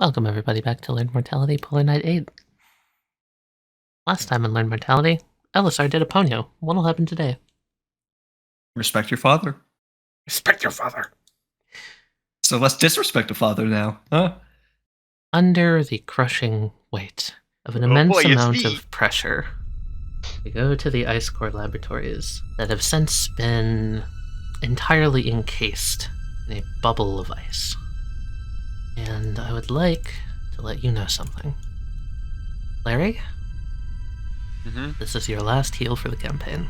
Welcome everybody back to Learn Mortality, Polar Night 8. Last time in Learn Mortality, Elessar did a ponyo. What'll happen today? Respect your father. Respect your father! So let's disrespect a father now, huh? Under the crushing weight of an immense amount of pressure, we go to the ice core laboratories that have since been entirely encased in a bubble of ice. And I would like to let you know something. Larry? This is your last heal for the campaign.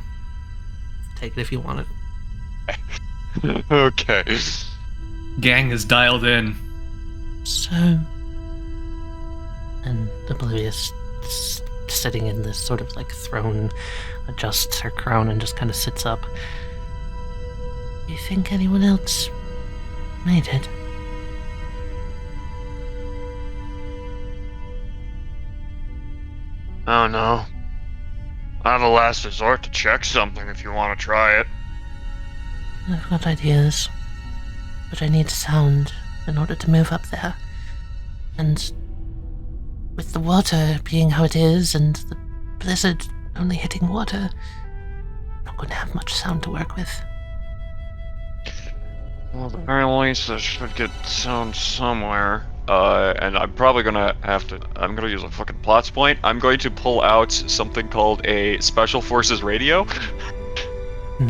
Take it if you want it. Okay. Gang is dialed in. So... And Oblivious, sitting in this sort of like throne, adjusts her crown and just kind of sits up. You think anyone else made it? Oh no. I have a last resort to check something if you want to try it. I've got ideas, but I need sound in order to move up there. And with the water being how it is and the blizzard only hitting water, I'm not going to have much sound to work with. Well, at the very least, I should get sound somewhere. And I'm probably gonna have to... I'm gonna use a fucking plots point. I'm going to pull out something called a Special Forces radio.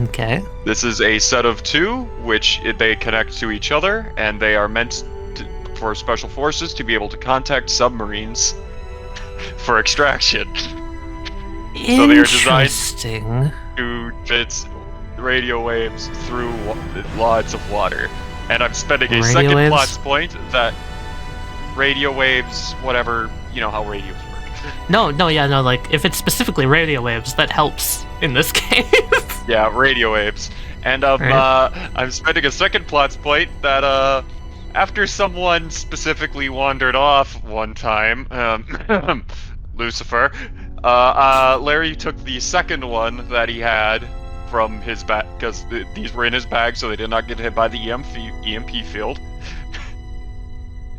Okay. This is a set of two, which they connect to each other, and they are meant for Special Forces to be able to contact submarines for extraction. So they are designed to fit radio waves through lots of water. And I'm spending a second plots point that radio waves, whatever, you know how radios work. No, like, if it's specifically radio waves, that helps in this case. Yeah, radio waves. And I'm spending a second plots point that, after someone specifically wandered off one time, Lucifer, Larry took the second one that he had from his bag, because these were in his bag, so they did not get hit by the EMP field.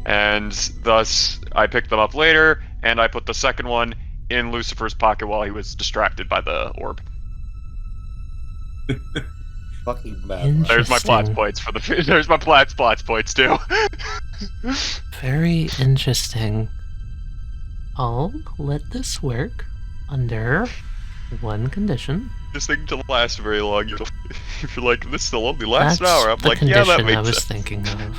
And thus, I picked them up later, and I put the second one in Lucifer's pocket while he was distracted by the orb. Fucking bad. There's my plots points for the. There's my plots points too. Very interesting. I'll let this work under one condition. This thing to last very long. If you're like, this will only last an hour, I'm the like, yeah, that condition makes I was sense. thinking of.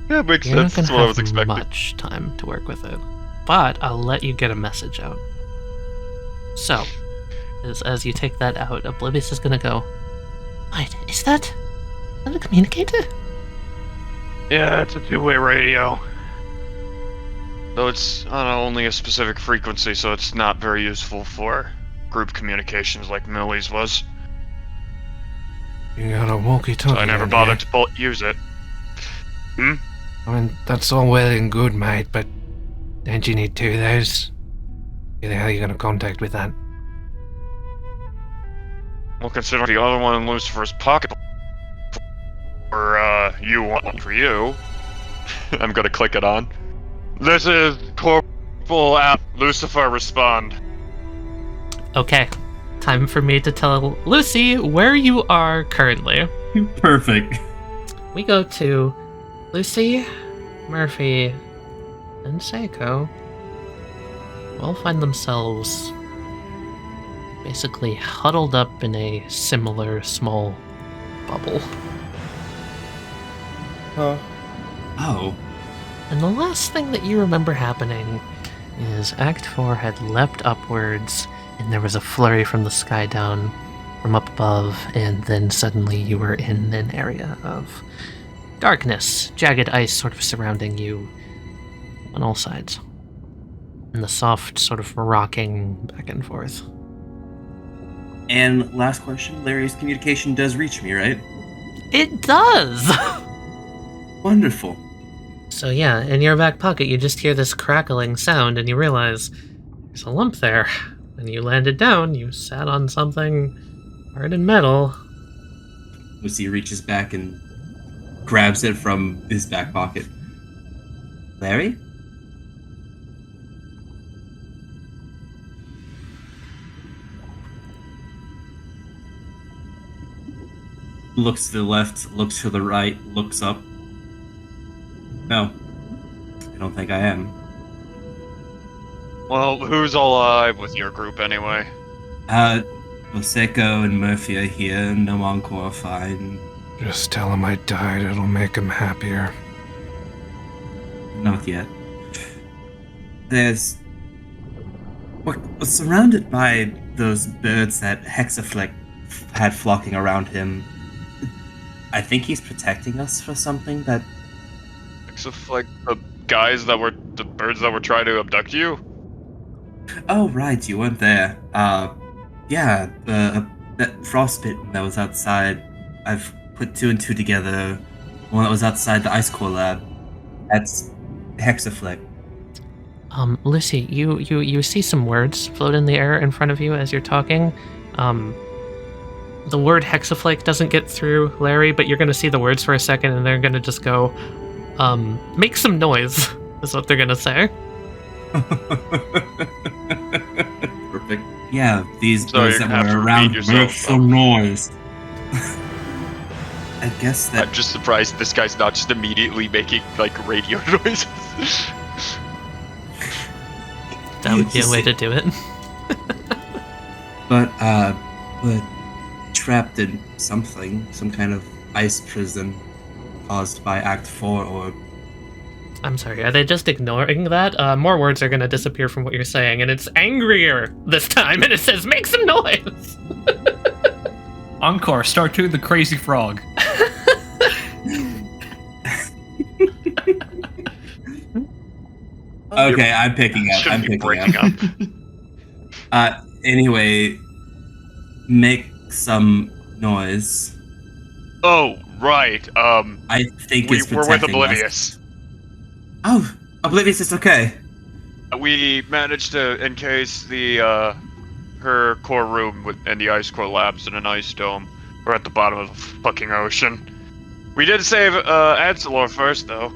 Yeah, it makes You're sense. not That's gonna what I was have expecting. much time to work with it, but I'll let you get a message out. So, as you take that out, Oblivious is gonna go, wait, is that a communicator? Yeah, it's a two-way radio. Though it's on only a specific frequency, so it's not very useful for group communications like Millie's was. You got a walkie-talkie. So I never bothered to use it. I mean, that's all well and good, mate, but don't you need two of those? Who the hell are you gonna contact with that? We'll consider the other one in Lucifer's pocket. Or, you want for you. I'm gonna click it on. This is Corporal App. Lucifer, respond. Okay, time for me to tell Lucy where you are currently. Perfect. We go to Lucy, Murphy, and Seiko. All find themselves basically huddled up in a similar small bubble. Oh. And the last thing that you remember happening is Act 4 had leapt upwards, and there was a flurry from the sky down from up above, and then suddenly you were in an area of darkness, jagged ice sort of surrounding you on all sides. And the soft sort of rocking back and forth. And last question, Larry's communication does reach me, right? It does! Wonderful. So yeah, in your back pocket you just hear this crackling sound and you realize there's a lump there. When you landed down, you sat on something hard and metal. Lucy reaches back and grabs it from his back pocket. Larry? looks to the left, looks to the right, looks up. No, I don't think I am. Well, who's alive with your group anyway? Prosecco and Murphy are here. No encore are fine. Just tell him I died, it'll make him happier. Not yet. We're surrounded by those birds that Hexafleck had flocking around him. I think he's protecting us for something that... Except like the birds that were trying to abduct you? Oh, right, you weren't there. Yeah, that frostbitten that was outside. I've put 2 and 2 together. One that was outside the ice core lab. That's Hexafleck. Lucy, you see some words float in the air in front of you as you're talking. The word hexaflake doesn't get through Larry, but you're gonna see the words for a second and they're gonna just go, make some noise, is what they're gonna say. Perfect. Yeah, these So birds you're that gonna have were to around repeat make yourself, some noise. I guess that... I'm just surprised this guy's not just immediately making, like, radio noises. That would be a way to do it. But, we're trapped in something, some kind of ice prison caused by Act 4 or... I'm sorry, are they just ignoring that? More words are gonna disappear from what you're saying, and it's angrier this time, and it says, make some noise! Encore, start to the crazy frog. Okay, I'm picking up. Shouldn't be breaking up. Anyway, make some noise. Oh, right. I think it's we're with protecting Oblivious. us. Oh, Oblivious is okay. We managed to encase her core room in the ice core labs in an ice dome. We're at the bottom of the fucking ocean. We did save Adsalor first, though.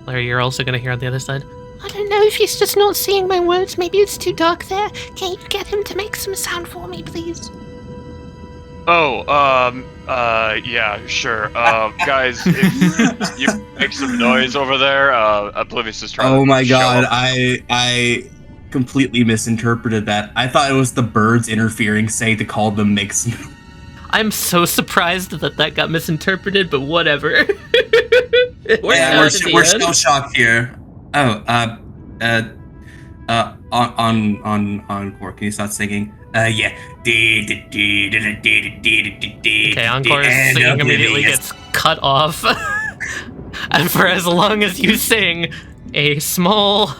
Larry, you're also gonna hear on the other side. I don't know if he's just not seeing my words. Maybe it's too dark there. Can you get him to make some sound for me, please? Oh, yeah, sure. Guys, if you make some noise over there, Oblivious is trying to Oh my show god, up. I completely misinterpreted that. I thought it was the birds interfering, saying to call them make some... I'm so surprised that got misinterpreted, but whatever. We're still shocked here. Oh, Encore, can you start singing? Yeah. Okay, Encore's singing immediately gets cut off. And for as long as you sing, a smaller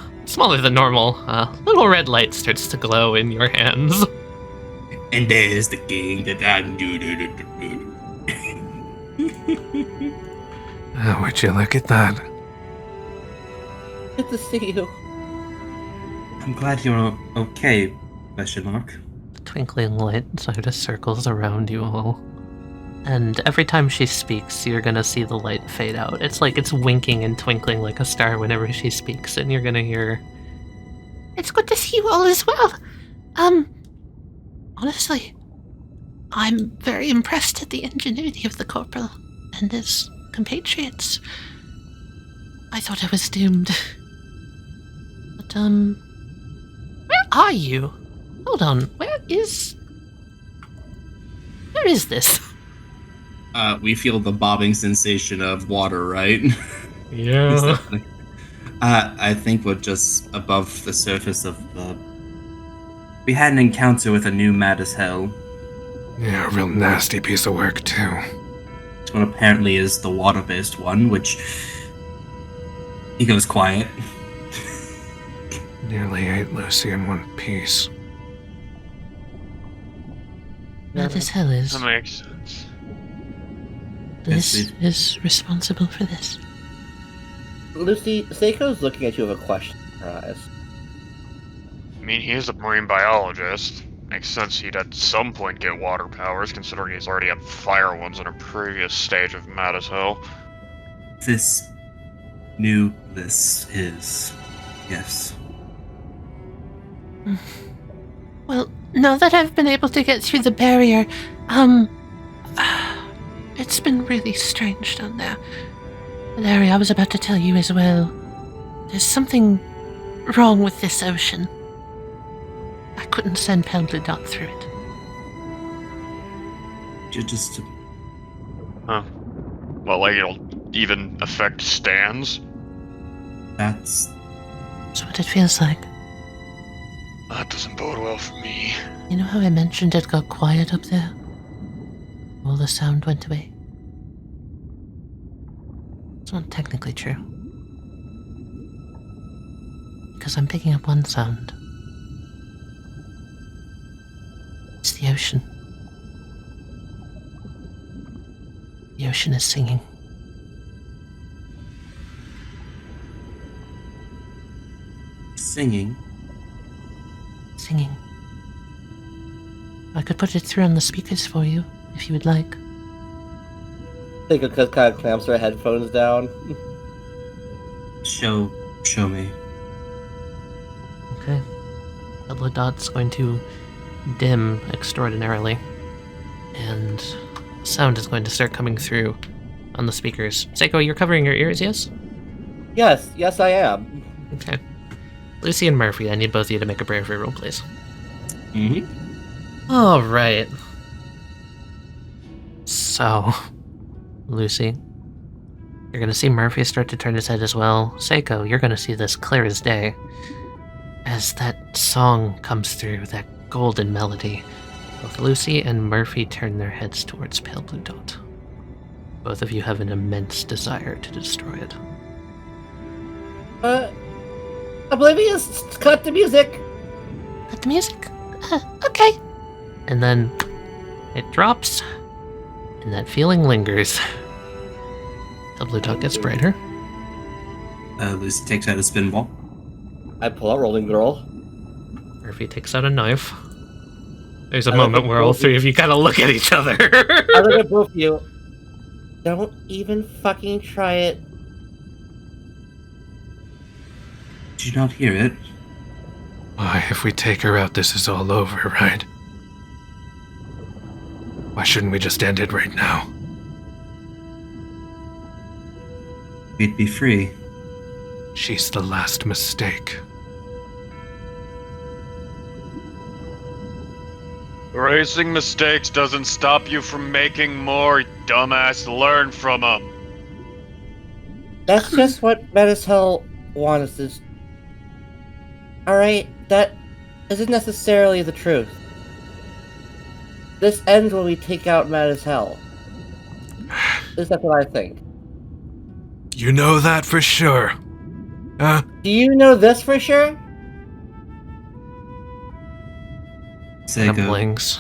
than normal, little red light starts to glow in your hands. And there's the king that I do. Oh, would you look at that? Good to see you. I'm glad you're okay, question mark. The twinkling light sort of circles around you all. And every time she speaks, you're gonna see the light fade out. It's like it's winking and twinkling like a star whenever she speaks, and you're gonna hear... It's good to see you all as well. Honestly, I'm very impressed at the ingenuity of the corporal and his compatriots. I thought I was doomed. But, where are you? Hold on, where is this? We feel the bobbing sensation of water, right? Yeah. I think we're just above the surface of the... We had an encounter with a new mad as hell. Yeah, a real nasty piece of work, too. This one apparently is the water-based one, which... He goes quiet. Nearly ate Lucy in one piece. Mad as hell is. That makes sense. Bliss is responsible for this. Lucy, Seiko's looking at you with a question in her eyes. I mean, he is a marine biologist. Makes sense he'd at some point get water powers, considering he's already had fire ones in a previous stage of Mad as Hell. This new Bliss is... Yes. Well, now that I've been able to get through the barrier, It's been really strange down there. Larry, I was about to tell you as well. There's something wrong with this ocean. I couldn't send Pale Blue Dot through it. Just Huh. Well, like, it'll even affect stands? that's That's what it feels like. That doesn't bode well for me. You know how I mentioned it got quiet up there? All the sound went away. It's not technically true. Because I'm picking up one sound. It's the ocean. The ocean is singing. singing. Singing. I could put it through on the speakers for you, if you would like. Seiko kind of clamps her headphones down. Show me. Okay. The little dot's going to dim extraordinarily, and sound is going to start coming through on the speakers. Seiko, you're covering your ears, yes? Yes, I am. Okay. Lucy and Murphy, I need both of you to make a bravery roll, please. Mm-hmm. All right. So, Lucy, you're going to see Murphy start to turn his head as well. Seiko, you're going to see this clear as day as that song comes through, that golden melody. Both Lucy and Murphy turn their heads towards Pale Blue Dot. Both of you have an immense desire to destroy it. Oblivious, cut the music! Cut the music? Okay. And then it drops, and that feeling lingers. The blue dot gets brighter. Lucy takes out a spin ball. I pull out Rolling Girl. Murphy takes out a knife. There's a I look moment at where all both three of you kind of look at each other. I look at both of you. Don't even fucking try it. Did you not hear it? Why, if we take her out, this is all over, right? Why shouldn't we just end it right now? We'd be free. She's the last mistake. Erasing mistakes doesn't stop you from making more, dumbass. Learn from them. That's just what Medicel wants us to. Alright, that isn't necessarily the truth. This ends when we take out Medicel. At least that's what I think. You know that for sure. Huh? Do you know this for sure? Kind of Seiko, blinks.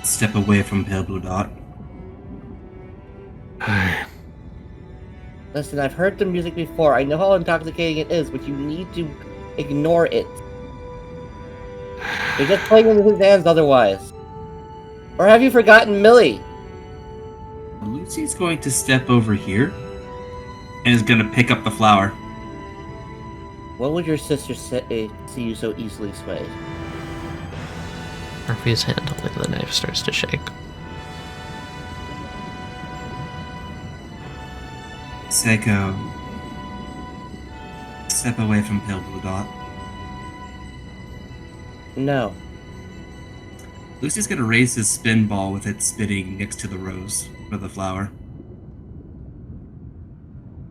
step away from Pale Blue Dot. Listen, I've heard the music before. I know how intoxicating it is, but you need to ignore it. You're just playing into his hands otherwise. Or have you forgotten Millie? Lucy's going to step over here and is going to pick up the flower. What would your sister say, see you so easily swayed? Murphy's hand holding the knife starts to shake. Seiko, step away from Pale Blue Dot. No. Lucy's going to raise his spin ball with it spinning next to the rose for the flower.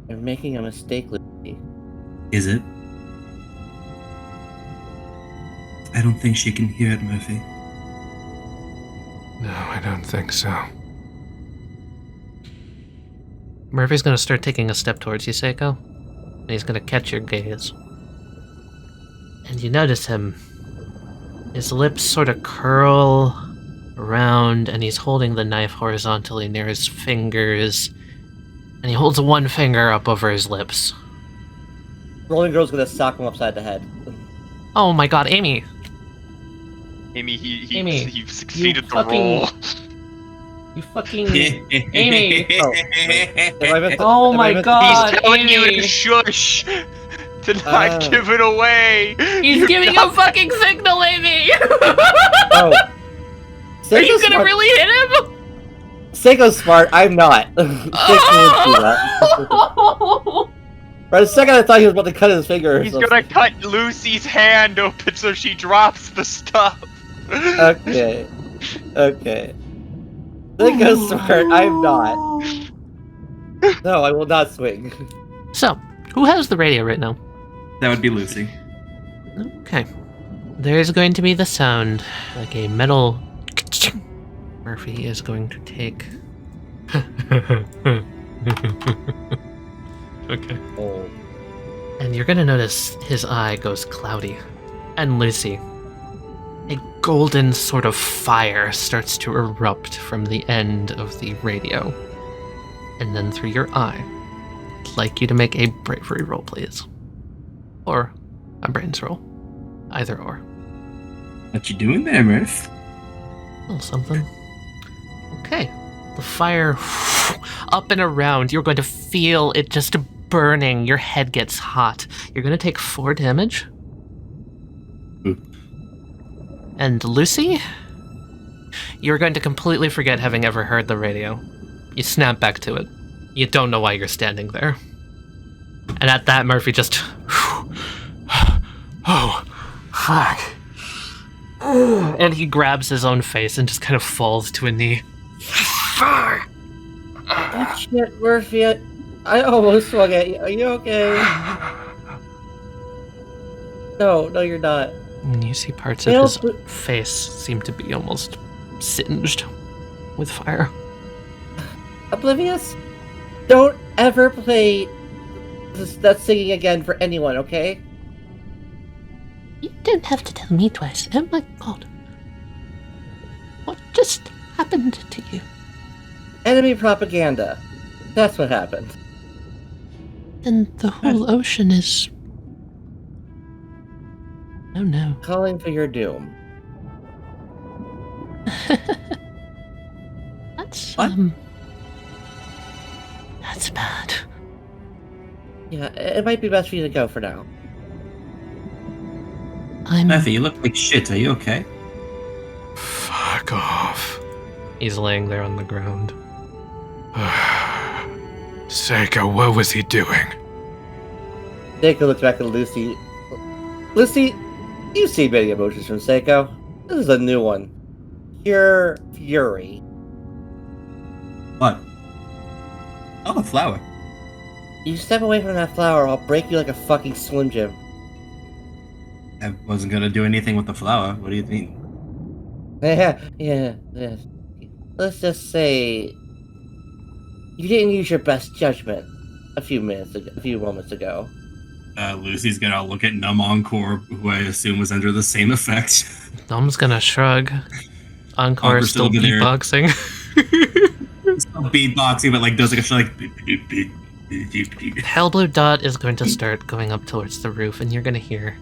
You're making a mistake, Lucy. Is it? I don't think she can hear it, Murphy. No, I don't think so. Murphy's going to start taking a step towards you, Seiko. And he's going to catch your gaze. And you notice him. His lips sort of curl around, and he's holding the knife horizontally near his fingers. And he holds one finger up over his lips. Rolling Girl's gonna sock him upside the head. Oh my god, Amy! Amy, he Amy, succeeded the fucking- role. You fucking... Amy! Oh, Oh my god, He's telling you Amy! to shush! To not give it away! He's You're giving not- a fucking signal, Amy! Oh. Are you gonna really hit him? Seiko's smart, I'm not. Seiko would do that. For a second I thought he was about to cut his finger or He's something. gonna cut Lucy's hand open so she drops the stuff. Okay. Seiko's smart, I'm not. No, I will not swing. So, who has the radio right now? That would be Lucy. Okay. There's going to be the sound like a metal. Murphy is going to take. Okay. Oh. And you're going to notice his eye goes cloudy. And Lucy, a golden sort of fire starts to erupt from the end of the radio. And then through your eye. I'd like you to make a bravery roll, please. Or a brains roll. Either or. What you doing there, Murph? A little something. Okay. The fire up and around. You're going to feel it just burning. Your head gets hot. You're going to take 4 damage. And Lucy, you're going to completely forget having ever heard the radio. You snap back to it. You don't know why you're standing there. And at that, Murphy just... Oh, fuck. And he grabs his own face and just kind of falls to a knee. Fuck! Oh shit, Murphy, I almost swung at you. Are you okay? No, you're not. And you see parts of his face seem to be almost singed with fire. Oblivious, don't ever play that singing again for anyone, okay? You don't have to tell me twice. Oh my god. What just happened to you? Enemy propaganda. That's what happened. And the whole ocean is... Oh no. Calling for your doom. That's, What? That's bad. Yeah, it might be best for you to go for now. Murphy, you look like shit. Are you okay? Fuck off. He's laying there on the ground. Seiko, what was he doing? Seiko looks back at Lucy. Lucy, you see many emotions from Seiko. This is a new one. Pure fury. What? Oh, a flower. You step away from that flower, I'll break you like a fucking Slim Jim. I wasn't gonna do anything with the flower. What do you mean? Yeah. Let's just say you didn't use your best judgment a few moments ago. Lucy's gonna look at Numb Encore, who I assume was under the same effect. Dom's gonna shrug. Encore is still over there. beatboxing. Still beatboxing, but like does like a show like. Pale blue dot is going to start going up towards the roof, and you're gonna hear,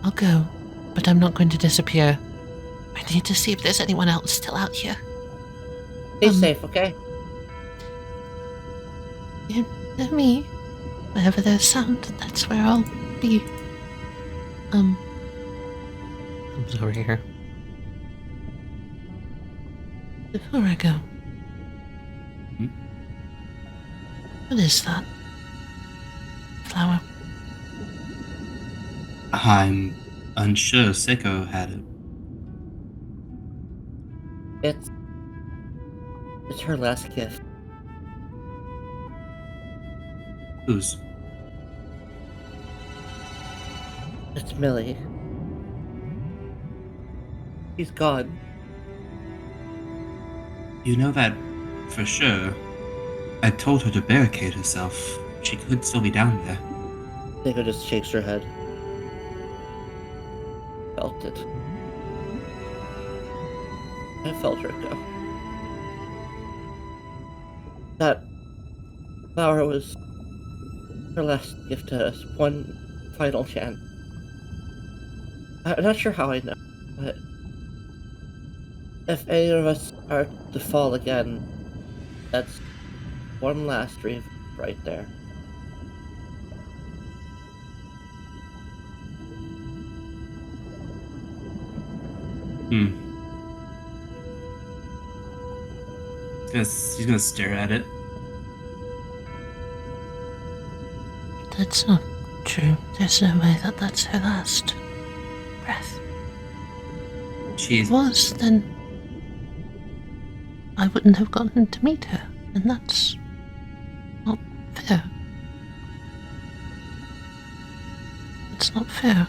I'll go, but I'm not going to disappear. I need to see if there's anyone else still out here. Stay safe, okay? You know me. Wherever there's sound, that's where I'll be. comes over here. Before I go. What is that? Flower? I'm unsure Seiko had it. It's her last gift. Whose? It's Millie. She's gone. You know that for sure. I told her to barricade herself. She could still be down there. Nico just shakes her head. Felt it. I felt her go. That flower was her last gift to us. One final chance. I'm not sure how I know, but if any of us are to fall again, that's one last dream right there. He's gonna stare at it. That's not true. There's no way that that's her last breath. If it was, then I wouldn't have gotten to meet her, and that's not fair. It's not fair.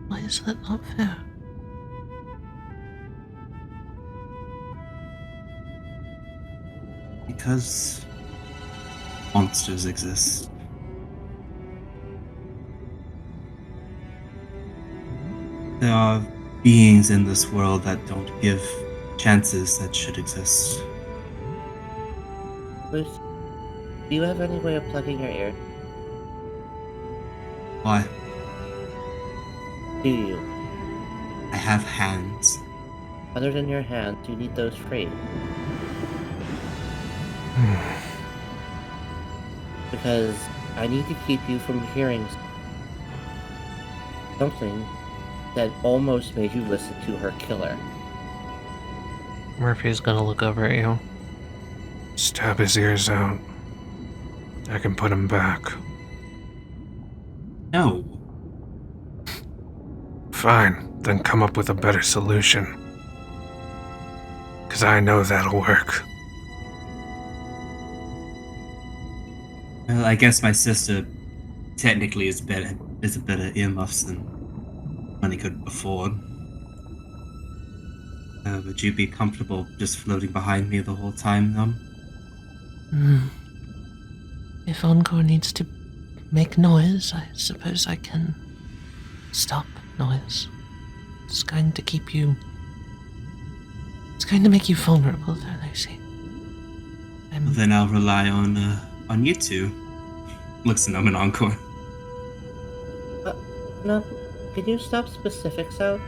Why is that not fair? Because monsters exist. There are beings in this world that don't give chances that should exist. Lucy, do you have any way of plugging your ear? Why? Do you? I have hands. Other than your hands, you need those free. Because I need to keep you from hearing something that almost made you listen to her killer. Murphy's gonna look over at you. Stab his ears out. I can put him back. No. Fine, then come up with a better solution. 'Cause I know that'll work. Well, I guess my sister technically is a better earmuffs than money could afford. Would you be comfortable just floating behind me the whole time, If Encore needs to make noise, I suppose I can stop noise. It's going to keep you... It's going to make you vulnerable, though, Lucy. Well, then I'll rely on you two. Looks at him in Encore. No, can you stop specifics out?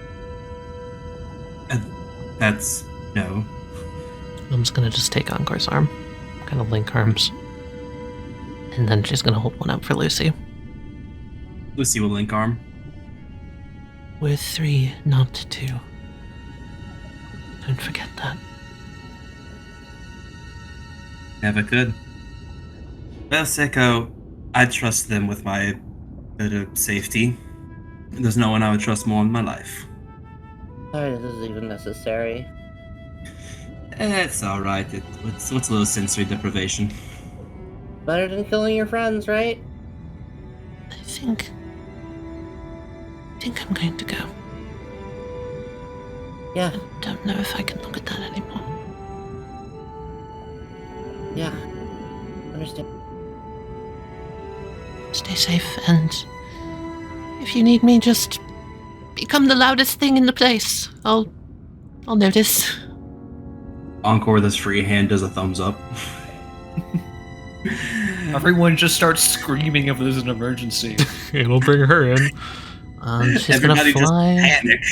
That's no. I'm just gonna just take Encore's arm. Kind of link arms. And then she's gonna hold one out for Lucy. Lucy will link arm. We're 3, not 2. Don't forget that. Never could. Well, Seko, I trust them with my better safety. There's no one I would trust more in my life. Sorry, this is even necessary. It's alright. What's a little sensory deprivation? Better than killing your friends, right? I think I'm going to go. Yeah, I don't know if I can look at that anymore. yeah. Understand. Stay safe, and if you need me, just become the loudest thing in the place. I'll notice. Encore with his free hand does a thumbs up. Everyone just starts screaming if there's an emergency. It'll bring her in. She's Everybody gonna fly just panic.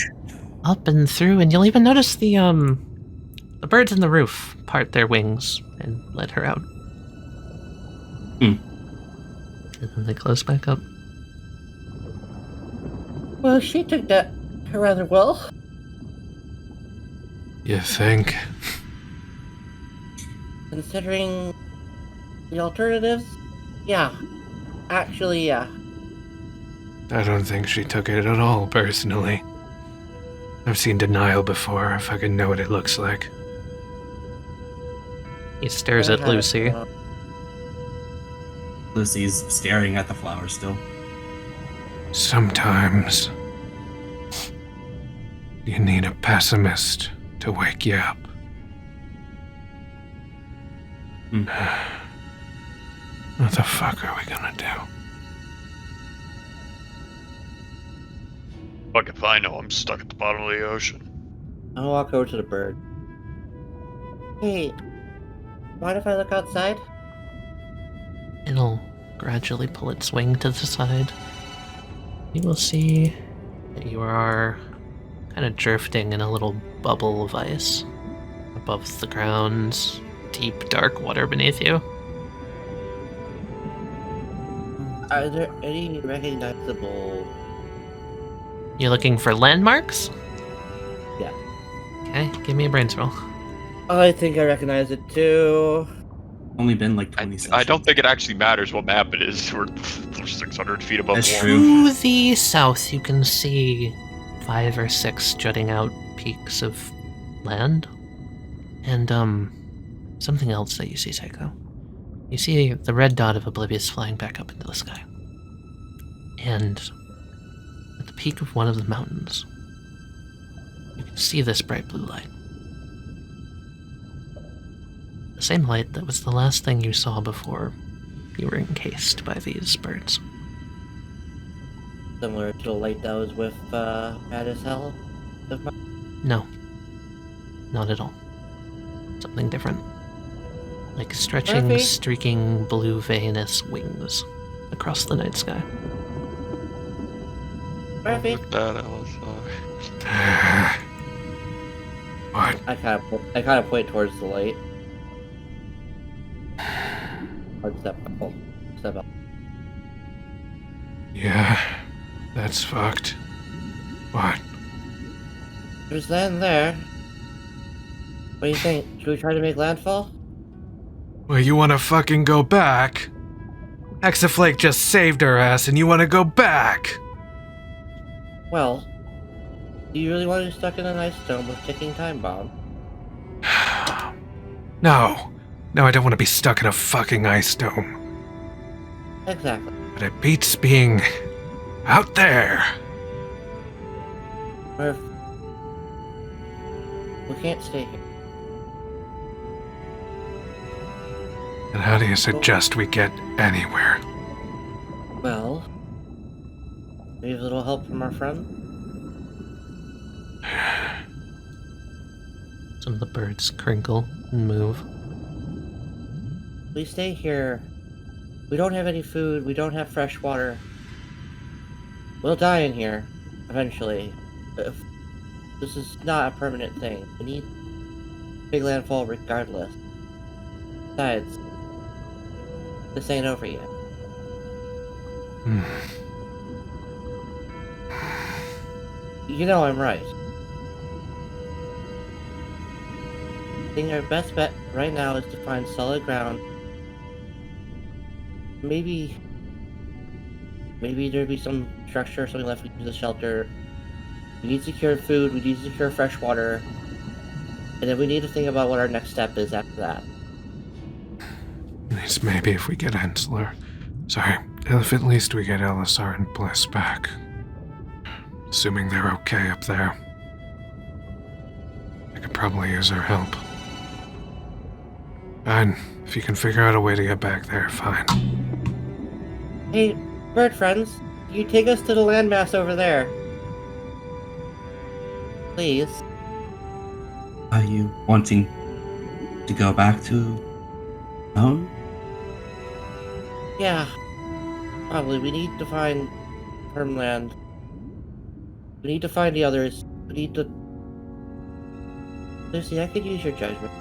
up and through, and you'll even notice the birds in the roof part their wings and let her out. And then they close back up. Well, she took that rather well. You think? Considering the alternatives? Yeah. Actually, yeah. I don't think she took it at all, personally. I've seen denial before, if I can know what it looks like. He stares at Lucy. Lucy's staring at the flower still. Sometimes you need a pessimist to wake you up. What the fuck are we gonna do? Fuck if I know, I'm stuck at the bottom of the ocean. I'll walk over to the bird. Hey, mind if I look outside? It'll gradually pull its wing to the side. You will see that you are kind of drifting in a little bubble of ice above the ground, deep dark water beneath you. Are there any recognizable You're looking for landmarks? Yeah. Okay, give me a brains roll. I think I recognize it too. Only been like 20 sessions. I don't think it actually matters what map it is. We're 600 feet above That's the true. To the south, you can see 5 or 6 jutting out peaks of land. And, something else that you see, Tycho. You see the red dot of Oblivious flying back up into the sky. And at the peak of one of the mountains, you can see this bright blue light. The same light that was the last thing you saw before you were encased by these birds. Similar to the light that was with Bad as Hell. No. Not at all. Something different. Like stretching, Murphy? streaking blue veinous wings across the night sky. Murphy? That What? I kind of point towards the light. Hard step up. Yeah, that's fucked. What? There's land there. What do you think? Should we try to make landfall? Well, you wanna fucking go back? Hexaflake just saved our ass and you wanna go back? Well, do you really want to be stuck in an ice dome with ticking time bomb? No. No, I don't want to be stuck in a fucking ice dome. Exactly. But it beats being out there. Murph, we can't stay here. And how do you suggest we get anywhere? Well, we have a little help from our friend. Some of the birds crinkle and move. We stay here. We don't have any food. We don't have fresh water. We'll die in here, eventually. This is not a permanent thing. We need big landfall regardless. Besides, this ain't over yet. You know I'm right. I think our best bet right now is to find solid ground. Maybe there'd be some structure or something left to the shelter. We need secured food, we need secure fresh water. And then we need to think about what our next step is after that. At least maybe if we get if at least we get Elessar and Bliss back. Assuming they're okay up there. I could probably use their help. Fine. If you can figure out a way to get back there, fine. Hey, bird friends, you take us to the landmass over there. Please. Are you wanting to go back to home? Yeah. Probably. We need to find Hermland. We need to find the others. We need to... Lucy, I could use your judgment.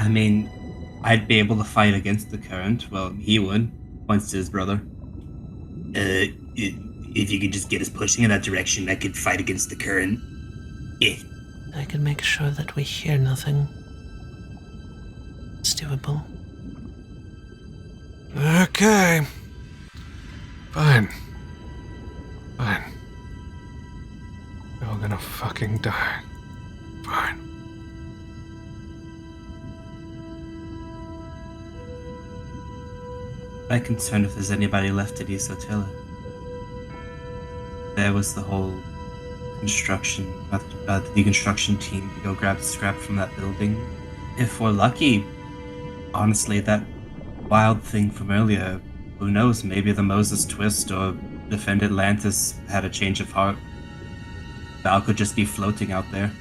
I mean, I'd be able to fight against the current. Well, he would. Points to his brother. If you could just get us pushing in that direction, I could fight against the current. Yeah. I can make sure that we hear nothing. It's doable. Okay. Fine. We're all gonna fucking die. Fine. I'm concerned if there's anybody left at East Otilla. There was the whole construction, the deconstruction team to go grab scrap from that building. If we're lucky, honestly, that wild thing from earlier, who knows, maybe the Moses Twist or Defend Atlantis had a change of heart. Val could just be floating out there.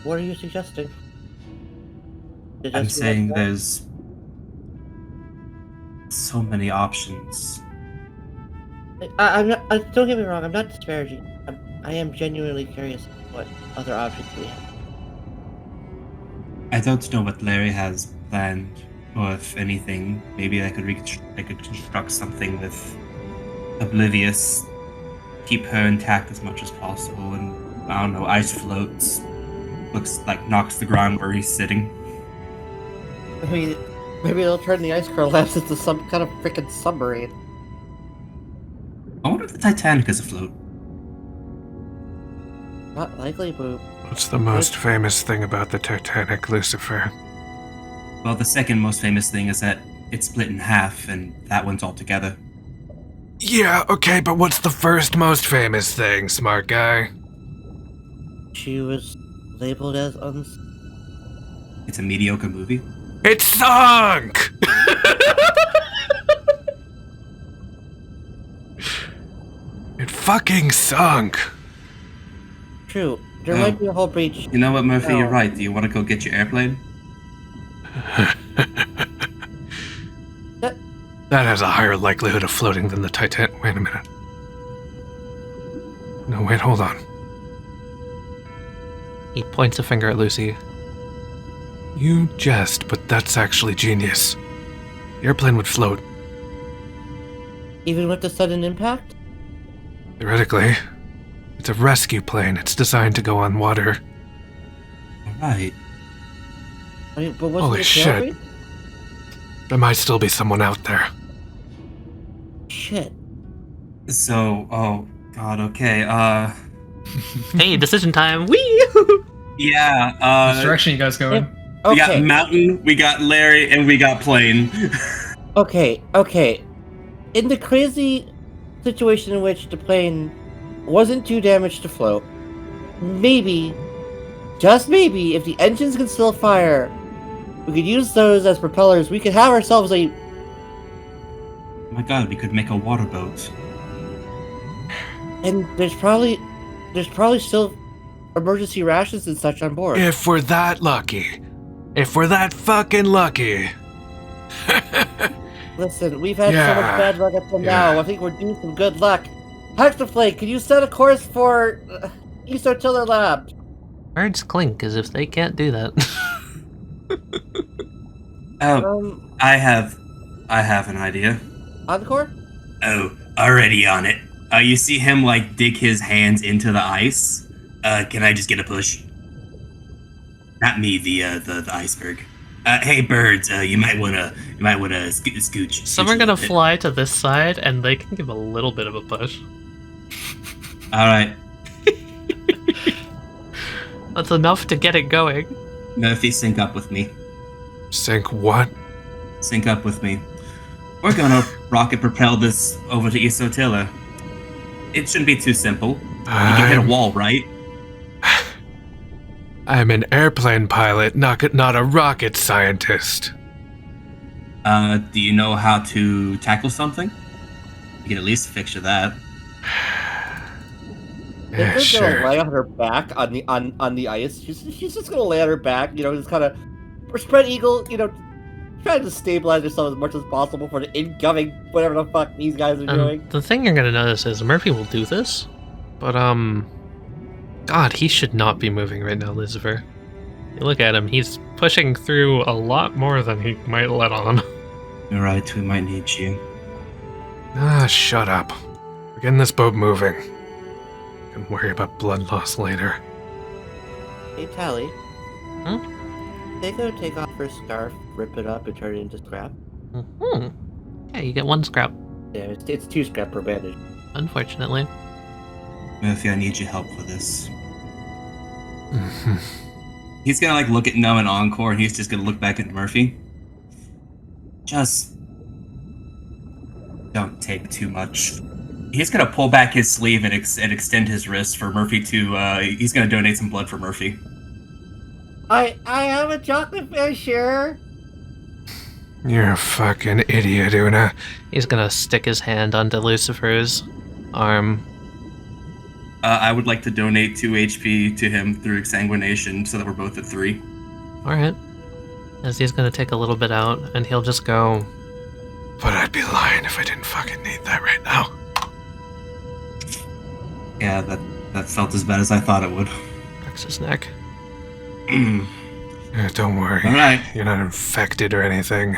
What are you suggesting? I'm saying there's so many options. I'm not. Don't get me wrong. I'm not disparaging. I am genuinely curious what other options we have. I don't know what Larry has planned Or if anything, maybe I could construct something with Oblivious, keep her intact as much as possible, and I don't know, ice floats. Looks like knocks the ground where he's sitting. Maybe they'll turn the ice core labs into some kind of freaking submarine. I wonder if the Titanic is afloat. Not likely, but... What's the most famous thing about the Titanic, Lucifer? Well, the second most famous thing is that it's split in half, and that one's all together. Yeah, okay, but what's the first most famous thing, smart guy? She was labeled as It's a mediocre movie. It sunk! It fucking sunk! True. There might be a whole breach. You know what, Murphy? No. You're right. Do you want to go get your airplane? That has a higher likelihood of floating than the Titanic. Wait a minute. No, wait, hold on. He points a finger at Lucy. You jest, but that's actually genius. The airplane would float. Even with the sudden impact? Theoretically. It's a rescue plane. It's designed to go on water. Alright. I mean, but wasn't Holy it shit. tailgate? There might still be someone out there. Shit. So, oh, God, okay, Hey, decision time! Whee! yeah, Which direction you guys going? we got Okay, Mountain, we got Larry, and we got Plane. okay. In the crazy situation in which the plane wasn't too damaged to float, maybe, just maybe, if the engines can still fire, we could use those as propellers. We could have ourselves a... Oh my God, we could make a water boat. And there's probably still emergency rations and such on board. If we're that lucky. If we're that fucking lucky. Listen, we've had so Yeah, much bad luck up till yeah. now. I think we're due some good luck. Hexaflake, can you set a course for Isotiller Lab? Birds clink as if they can't do that. Oh, I have an idea. Encore? Oh, already on it. You see him, like, dig his hands into the ice? Can I just get a push? Not me, the iceberg. Hey, birds, you might wanna scooch. Some are gonna fly to this side, and they can give a little bit of a push. Alright, That's enough to get it going. Murphy, sync up with me. Sync what? Sync up with me. We're gonna rocket propel this over to Isotiller. It shouldn't be too simple. You can hit a wall, right? I'm an airplane pilot, not a rocket scientist. Do you know how to tackle something? You can at least picture that. Yeah, They're sure. gonna lay on her back on the ice. She's just gonna lay on her back, just kind of spread eagle, trying to stabilize herself as much as possible for the incoming whatever the fuck these guys are doing. The thing you're gonna notice is Murphy will do this, but God, he should not be moving right now, Lucifer. You look at him, he's pushing through a lot more than he might let on. You're right, we might need you. Ah, shut up. We're getting this boat moving. Can worry about blood loss later. Hey, Tali. Hmm? They go take off her scarf, rip it up, and turn it into scrap. Hmm. Yeah, you get one scrap, Yeah, it's 2 scrap per bandage. unfortunately. Murphy, I need your help for this. Mhm. He's gonna look at Numb and Encore, and he's just gonna look back at Murphy. Just don't take too much. He's gonna pull back his sleeve and extend his wrist for Murphy to. He's gonna donate some blood for Murphy. I have a chocolate fish. You're a fucking idiot, Una. He's gonna stick his hand onto Lucifer's arm. I would like to donate 2 HP to him through exsanguination, so that we're both at 3. Alright. As he's gonna take a little bit out, and he'll just go, But I'd be lying if I didn't fucking need that right now. Yeah, that felt as bad as I thought it would. cracks his neck. Don't worry. All right. You're not infected or anything.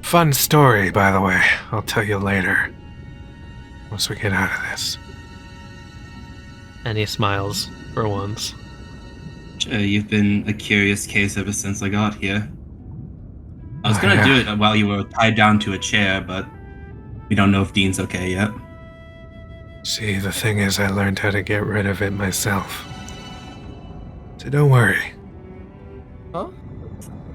Fun story, by the way. I'll tell you later. Once we get out of this. And he smiles for once. You've been a curious case ever since I got here. I was Oh, gonna yeah. do it while you were tied down to a chair, but we don't know if Dean's okay yet. See, the thing is, I learned how to get rid of it myself. So don't worry. Huh?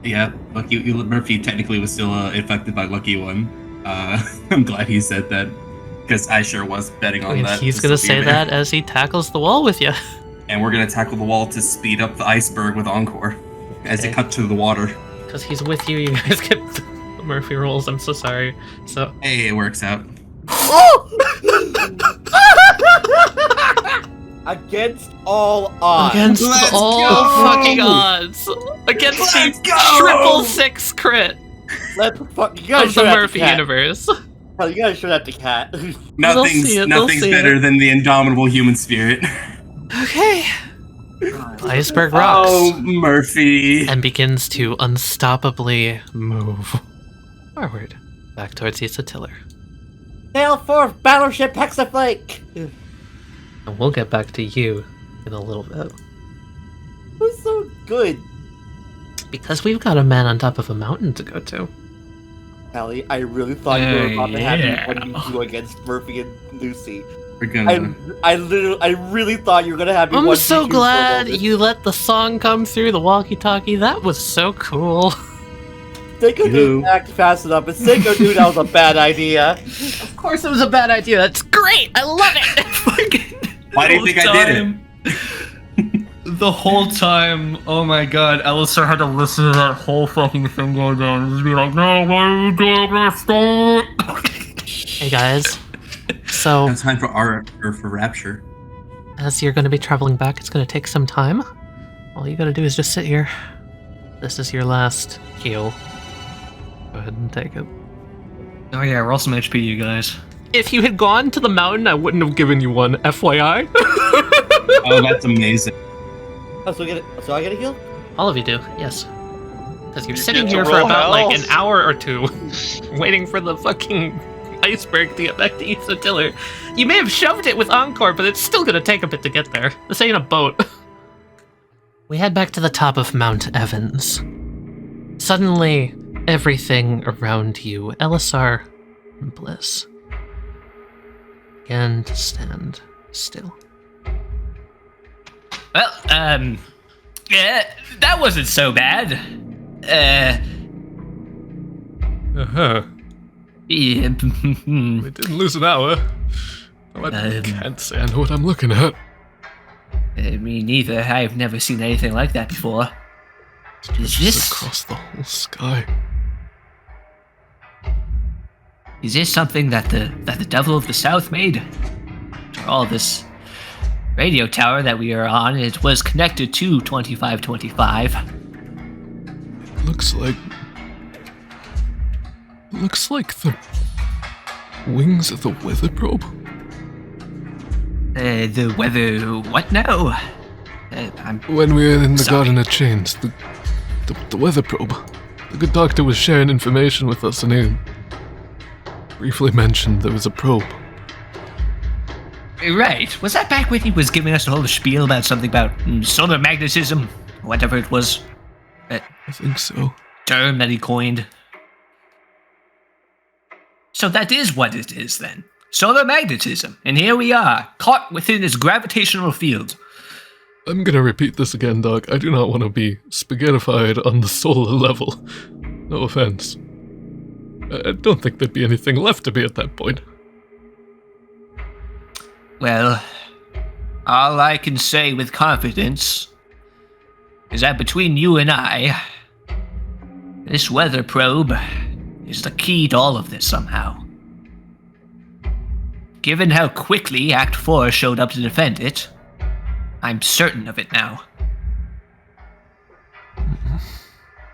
Yeah, Murphy technically was still infected by Lucky One. I'm glad he said that, because I sure was betting on that. He's to gonna still say be there. that as he tackles the wall with you. And we're gonna tackle the wall to speed up the iceberg with Encore as Okay. it cuts to the water. Because he's with you, you guys get the Murphy rolls. I'm so sorry. So Hey, it works out. Against all odds. against Let's all go! fucking odds, against Let's the go! 666 crit Let's fuck. You gotta of show the that Murphy to Cat. universe. Hell, you gotta show that to Cat. Nothing's see it, they'll nothing's see better it. than the indomitable human spirit. Okay. Iceberg rocks Oh, Murphy. and begins to unstoppably move forward back towards the Tiller. Sail forth, battleship Hexaflake. And we'll get back to you in a little bit. Who's so good? Because we've got a man on top of a mountain to go to. Tali, I really thought you were about to have me 1v2 against Murphy and Lucy. We're gonna. I really thought you were gonna have me I'm 1v2 so for a glad moment. you let the song come through the walkie-talkie. That was so cool. Seiko You. didn't act fast enough, and Seiko knew that was a bad idea. Of course it was a bad idea. That's great. I love it. Why do you think I did it? The whole time, oh my god, Elessar had to listen to that whole fucking thing go down. Just be like, no, what are you doing? Stop! Hey guys. So, It's time for for Rapture. as you're going to be traveling back, it's going to take some time. All you got to do is just sit here. This is your last heal. Go ahead and take it. Oh yeah, roll some HP, you guys. If you had gone to the mountain, I wouldn't have given you one, FYI. Oh, that's amazing. Oh, so I get a heal? All of you do, yes. Because you're You sitting get to here for roll about like an health. hour or two, waiting for the fucking iceberg to get back to East Tiller. You may have shoved it with Encore, but it's still gonna take a bit to get there. This ain't a boat. We head back to the top of Mount Evans. Suddenly, everything around you, Elessar and Bliss, began to stand still. Well, yeah, that wasn't so bad. Uh-huh. Yeah, We didn't lose an hour. Oh, I can't say I know what I'm looking at. me neither. I've never seen anything like that before. Is Just this across the whole sky. something that the devil of the south made? After all, this radio tower that we are on, it was connected to 2525. Looks like the wings of the weather probe. The weather. What now? I'm When we were in the Sorry. Garden of Chains, the weather probe. The good doctor was sharing information with us, and he briefly mentioned there was a probe. right. Was that back when he was giving us a whole spiel about something about solar magnetism, whatever it was? I think so. Term that he coined. So that is what it is then. Solar magnetism. And here we are, caught within this gravitational field. I'm gonna repeat this again, Doc. I do not want to be spaghettified on the solar level. No offense. I don't think there'd be anything left to be at that point. Well, all I can say with confidence is that between you and I, this weather probe is the key to all of this somehow. Given how quickly Act 4 showed up to defend it, I'm certain of it now.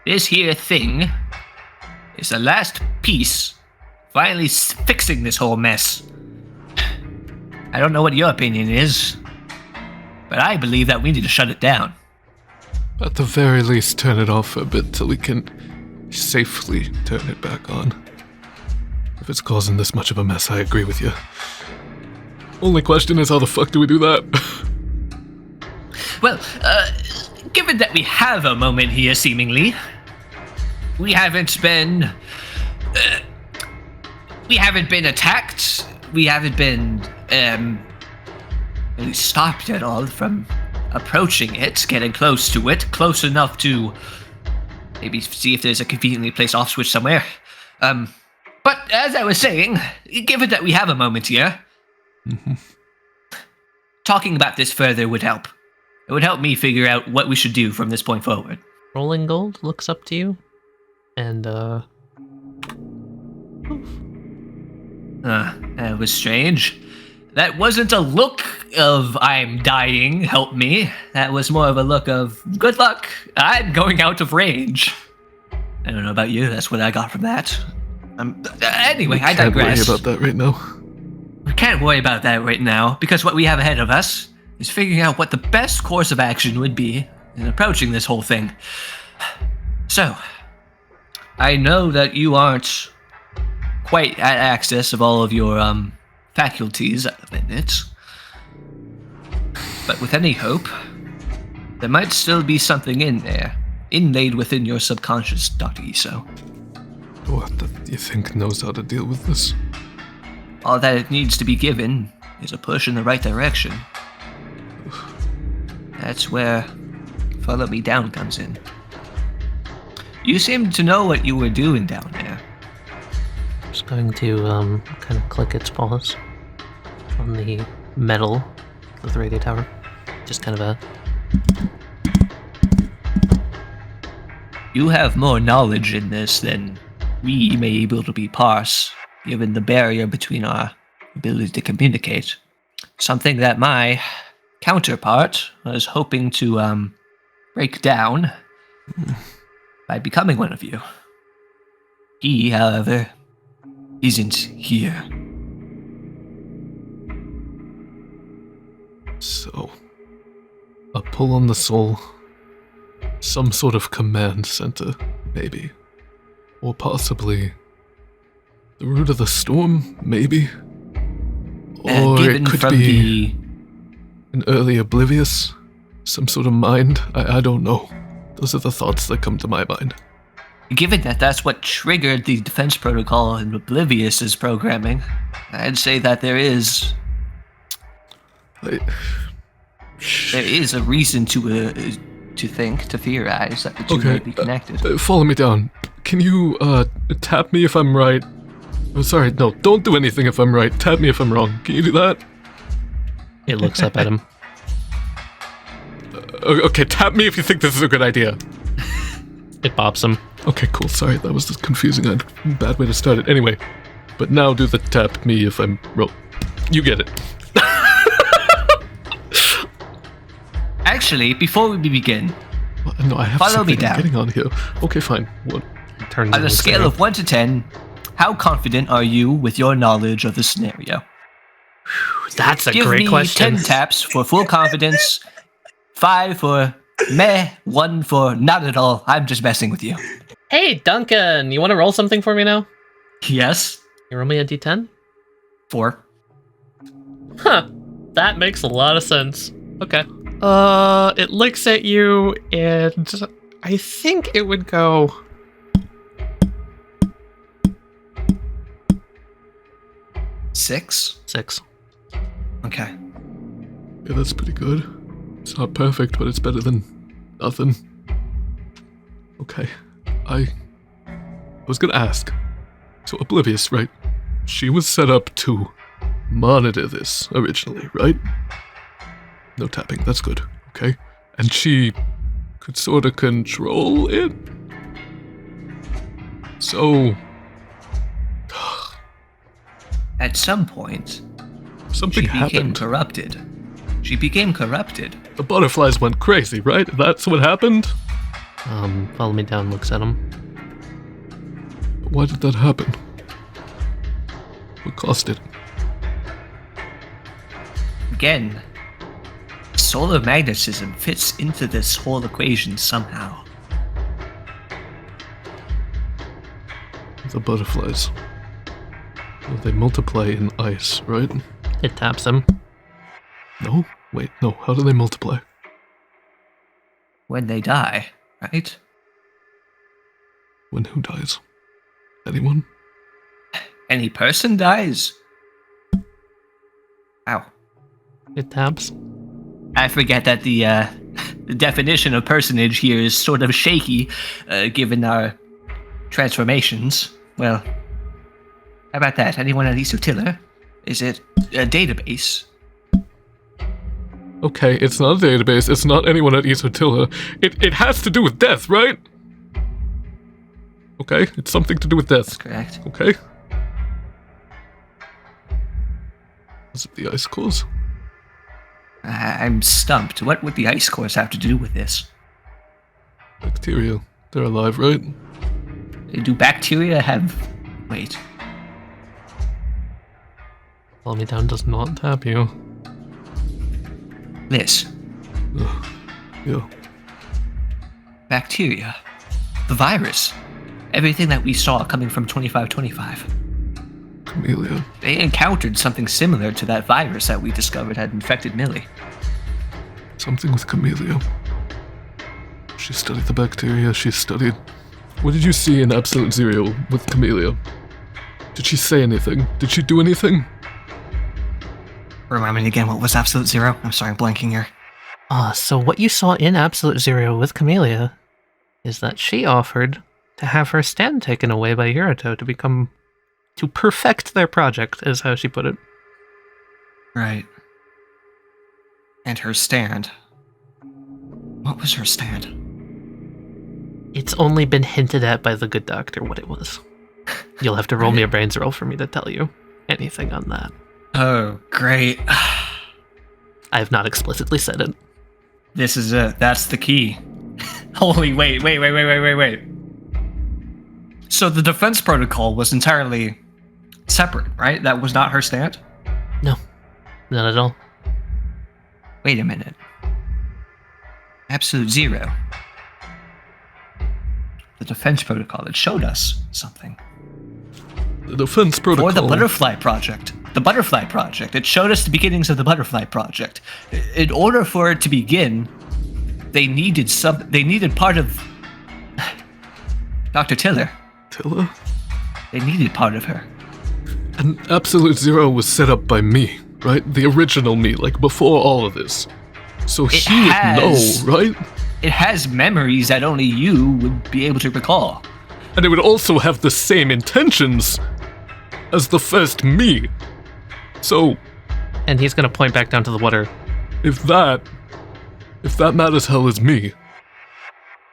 This here thing is the last piece finally fixing this whole mess. I don't know what your opinion is, but I believe that we need to shut it down. At the very least, turn it off for a bit till we can safely turn it back on. If it's causing this much of a mess, I agree with you. Only question is, how the fuck do we do that? Well, given that we have a moment here, seemingly, we haven't been attacked. We haven't been really stopped at all from approaching it, getting close to it, close enough to maybe see if there's a conveniently placed off switch somewhere. But as I was saying, given that we have a moment here, talking about this further would help. It would help me figure out what we should do from this point forward. Rolling Gold looks up to you, and that was strange. That wasn't a look of I'm dying, help me. That was more of a look of good luck, I'm going out of range. I don't know about you, that's what I got from that. Anyway, I digress. Can't worry about that right now. We can't worry about that right now, because what we have ahead of us is figuring out what the best course of action would be in approaching this whole thing. So, I know that you aren't quite at access of all of your faculties at the minute, but with any hope, there might still be something in there, inlaid within your subconscious, Dr. Iso. What do you think knows how to deal with this? All that it needs to be given is a push in the right direction. That's where Follow Me Down comes in. You seem to know what you were doing down there. just going to kind of click its paws on the metal of the radio tower. Just kind of a... You have more knowledge in this than we may be able to parse, given the barrier between our ability to communicate. Something that my counterpart was hoping to break down by becoming one of you. He, however, isn't here. So, a pull on the soul, some sort of command center, maybe. Or possibly the root of the storm, maybe. Or it could be an early oblivious, some sort of mind. I don't know. Those are the thoughts that come to my mind. Given that that's what triggered the defense protocol in Oblivious's programming, I'd say that there is a reason to think, to theorize that the two may be connected. Follow me down. Can you tap me if I'm right? Oh, sorry, no, don't do anything if I'm right. Tap me if I'm wrong. Can you do that? It looks up at him. Okay, tap me if you think this is a good idea. It bops him. Okay, cool. Sorry, that was just confusing. I had a bad way to start it. Anyway, but now do the tap me if I'm wrong. You get it. Actually, before we begin, no, I have follow me something down. I'm getting on here. Okay, fine. What? Turns On a scale of 1 to 10, how confident are you with your knowledge of the scenario? That's a Give great me question. 10 taps for full confidence, 5 for meh, 1 for not at all. I'm just messing with you. Hey, Duncan, you want to roll something for me now? Yes. You roll me a d10? 4. Huh. That makes a lot of sense. Okay. It looks at you, and I think it would go... Six. Okay. Yeah, that's pretty good. It's not perfect, but it's better than nothing. Okay. I was gonna ask. So Oblivious, right? She was set up to monitor this originally, right? No tapping, that's good. Okay. And she could sort of control it? So... At some point, something she became happened. corrupted. She became corrupted. The butterflies went crazy, right? That's what happened? Follow Me Down looks at him. Why did that happen? What caused it? Again, solar magnetism fits into this whole equation somehow. The butterflies. Well, they multiply in ice, right? It taps him. No? Wait, no. How do they multiply? When they die, right? When who dies? Anyone? Any person dies? Ow. It taps. I forget that the definition of personage here is sort of shaky, given our transformations. Well, how about that? Anyone at Isotilla? Is it a database? Okay, it's not a database. It's not anyone at Isotilla. It has to do with death, right? Okay, it's something to do with death. That's correct. Okay. Is it the ice cores? I'm stumped. What would the ice cores have to do with this? Bacteria. They're alive, right? Do bacteria have... Wait. Follow me down does not tap you. This. Yeah. Bacteria. The virus. Everything that we saw coming from 2525. Camellia. They encountered something similar to that virus that we discovered had infected Millie. Something with Camellia. She studied the bacteria, she studied... What did you see in Absolute Zero with Camellia? Did she say anything? Did she do anything? Remind me again, what was Absolute Zero? I'm sorry, I'm blanking here. So what you saw in Absolute Zero with Camellia is that she offered to have her stand taken away by Yurito to perfect their project, is how she put it. Right. And her stand. What was her stand? It's only been hinted at by the good doctor what it was. You'll have to roll me a brains roll for me to tell you anything on that. Oh, great. I have not explicitly said it. This is it. That's the key. Holy, wait. So the defense protocol was entirely separate, right? That was not her stand? No, not at all. Wait a minute. Absolute Zero. The defense protocol, it showed us something. The defense protocol... For the Butterfly Project. The Butterfly Project. It showed us the beginnings of the Butterfly Project. In order for it to begin, they needed part of Dr. Tiller. Tiller? They needed part of her. And Absolute Zero was set up by me, right? The original me, like before all of this. So he would know, right? It has memories that only you would be able to recall. And it would also have the same intentions as the first me. So... And he's gonna point back down to the water. If that mad as hell is me,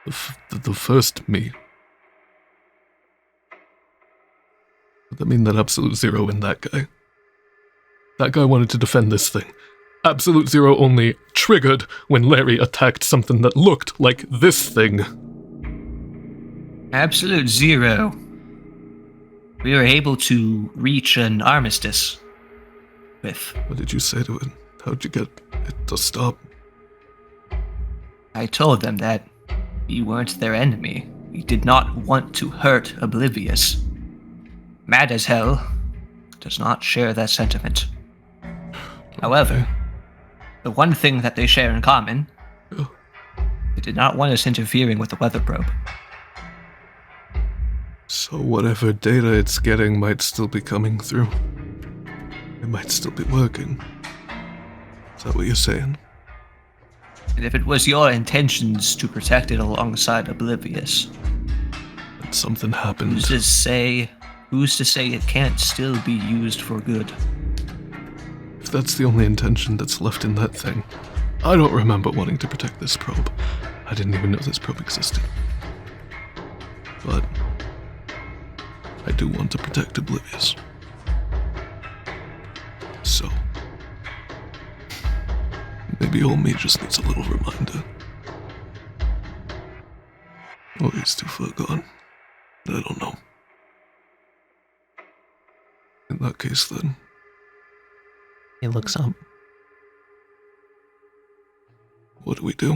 the first me, would that mean that Absolute Zero and that guy wanted to defend this thing? Absolute Zero only triggered when Larry attacked something that looked like this thing. Absolute Zero. We were able to reach an armistice with... What did you say to it? How'd you get it to stop? I told them that we weren't their enemy. We did not want to hurt Oblivious. Mad as Hell does not share that sentiment. However, the one thing that they share in common, they did not want us interfering with the weather probe. So whatever data it's getting might still be coming through. It might still be working. Is that what you're saying? And if it was your intentions to protect it alongside Oblivious, And something happened. who's to say it can't still be used for good? If that's the only intention that's left in that thing, I don't remember wanting to protect this probe. I didn't even know this probe existed. But I do want to protect Oblivious. So maybe old me just needs a little reminder. Or he's too far gone. I don't know. In that case, then. He looks up. What do we do?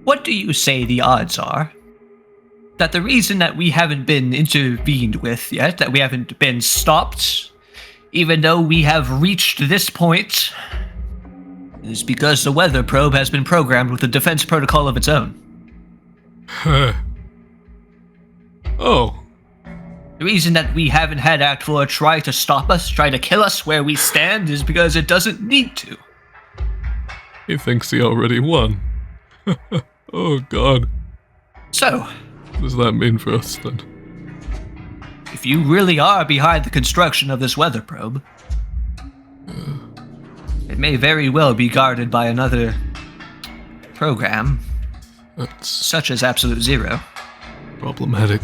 What do you say the odds are that the reason that we haven't been intervened with yet, that we haven't been stopped, even though we have reached this point, is because the weather probe has been programmed with a defense protocol of its own? Oh. The reason that we haven't had Act 4 try to stop us, try to kill us where we stand, is because it doesn't need to. He thinks he already won. Oh god. So, What does that mean for us then? if you really are behind the construction of this weather probe, it may very well be guarded by another program, That's such as Absolute Zero. problematic.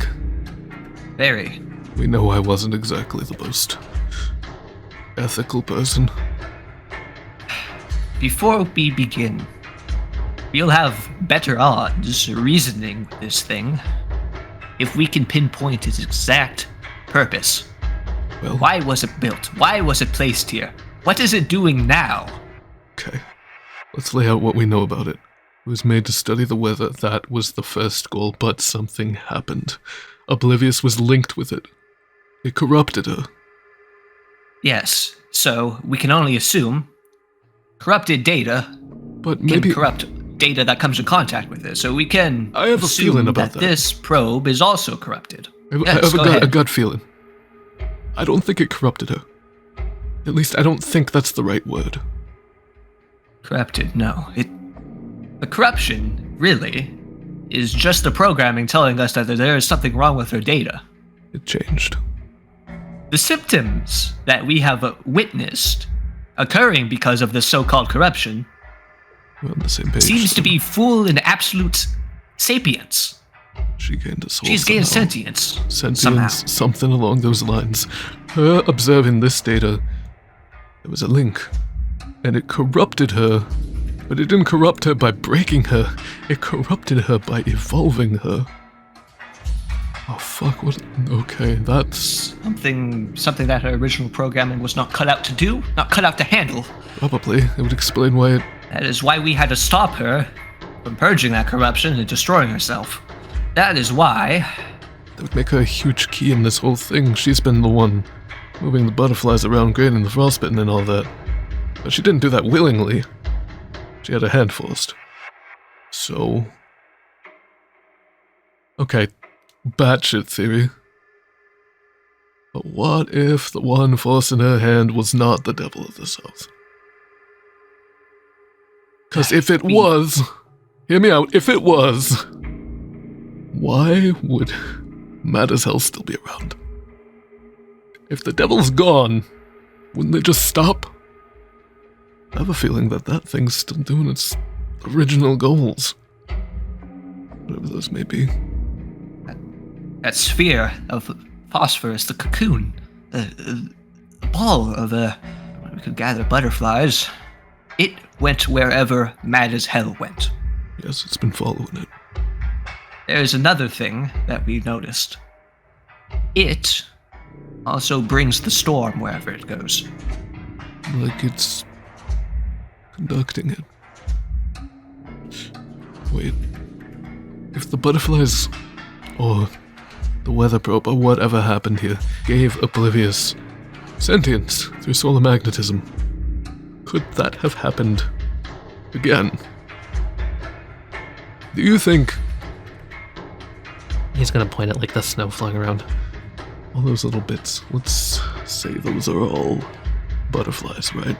Very. We know I wasn't exactly the most ethical person. Before we begin, we'll have better odds reasoning with this thing if we can pinpoint its exact purpose. Well, Why was it built? Why was it placed here? What is it doing now? okay. Let's lay out what we know about it. It was made to study the weather. That was the first goal, but something happened. Oblivious was linked with it. It corrupted her. Yes, so we can only assume corrupted data But can maybe corrupt data that comes in contact with it. So we can I have a assume feeling about that. this probe is also corrupted. I Yes, have go a ahead. gut feeling. I don't think it corrupted her. At least I don't think that's the right word. Corrupted, no. The corruption, really, is just the programming telling us that there is something wrong with her data. It changed. The symptoms that we have witnessed occurring because of this so-called corruption We're on the same page. seems to be full in absolute sapience. She gained a soul She's gained somehow. sentience. Sentience, Somehow. something along those lines. Her observing this data, there was a link. And it corrupted her. But it didn't corrupt her by breaking her. It corrupted her by evolving her. Oh fuck, what? Okay, that's Something that her original programming was not cut out to do, not cut out to handle. probably, it would explain why it... That is why we had to stop her from purging that corruption and destroying herself. That is why That would make her a huge key in this whole thing. She's been the one moving the butterflies around, creating the frostbitten and all that. But she didn't do that willingly. She had her hand forced. So... Okay, batshit theory. But what if the one forcing her hand was not the devil of the south? Because if it was... Hear me out, if it was... Why would Mad as Hell still be around? If the devil's gone, wouldn't they just stop? I have a feeling that that thing's still doing its original goals. Whatever those may be. that sphere of phosphorus, the cocoon, the ball of we could gather butterflies, it went wherever Mad as Hell went. Yes, it's been following it. There's another thing that we noticed. It also brings the storm wherever it goes. Like it's conducting it. Wait. If the butterflies, or the weather probe, or whatever happened here, gave Oblivious sentience through solar magnetism, could that have happened again? Do you think He's gonna point at like the snow flying around. all those little bits, let's say those are all butterflies, right?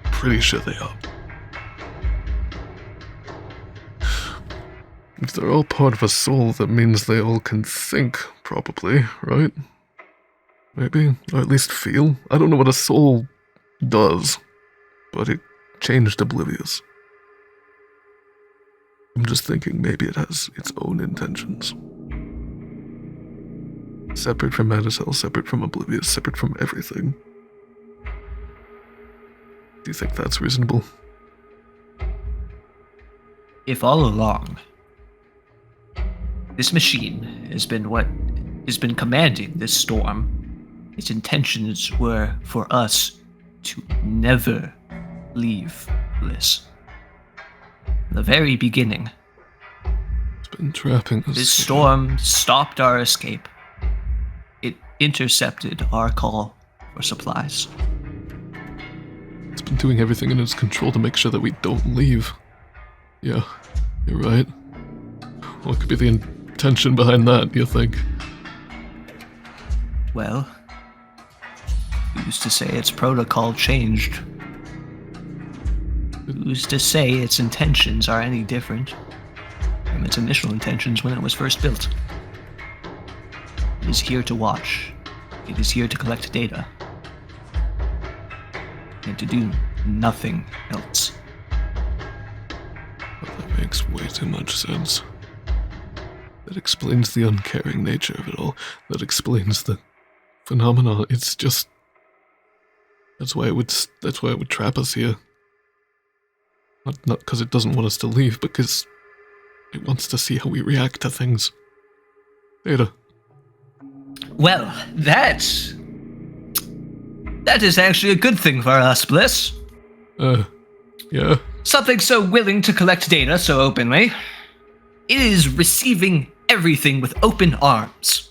Pretty sure they are. If they're all part of a soul, that means they all can think, probably, right? Maybe, or at least feel. I don't know what a soul does, but it changed Oblivious. I'm just thinking maybe it has its own intentions. Separate from Mad as Hell, separate from Oblivious, separate from everything. Do you think that's reasonable? If all along, this machine has been what has been commanding this storm, its intentions were for us to never leave Bliss. From the very beginning, It's been trapping us. this storm stopped our escape. It intercepted our call for supplies. It's been doing everything in its control to make sure that we don't leave. Yeah, you're right. What could be the intention behind that, do you think? Well, who's to say its protocol changed? Who's to say its intentions are any different from its initial intentions when it was first built? It is here to watch. It is here to collect data. And to do nothing else. Well, that makes way too much sense. That explains the uncaring nature of it all. That explains the phenomena. It's just... That's why it would trap us here. Not because it doesn't want us to leave, because it wants to see how we react to things. Data. Well, that is actually a good thing for us, Bliss. Yeah. Something so willing to collect data so openly. It is receiving everything with open arms.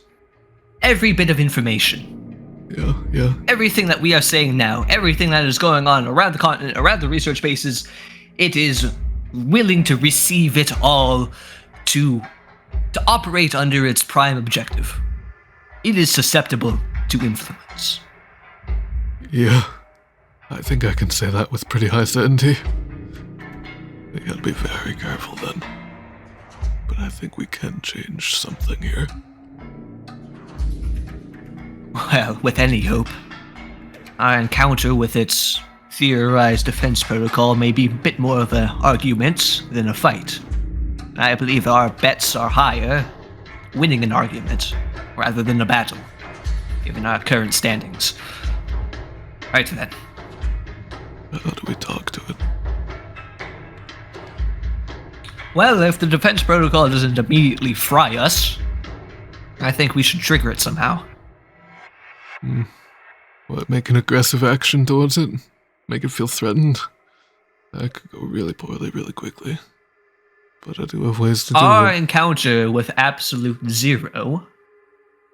Every bit of information. Yeah. Everything that we are saying now, everything that is going on around the continent, around the research bases, it is willing to receive it all to operate under its prime objective. It is susceptible to influence. Yeah. I think I can say that with pretty high certainty. We gotta be very careful then. But I think we can change something here. Well, with any hope. Our encounter with its theorized defense protocol may be a bit more of an argument than a fight. I believe our bets are higher winning an argument rather than a battle, given our current standings. Right then. How do we talk to it? Well, if the defense protocol doesn't immediately fry us, I think we should trigger it somehow. What, make an aggressive action towards it? Make it feel threatened? That could go really poorly really quickly. But I do have ways to do Our it. encounter with Absolute Zero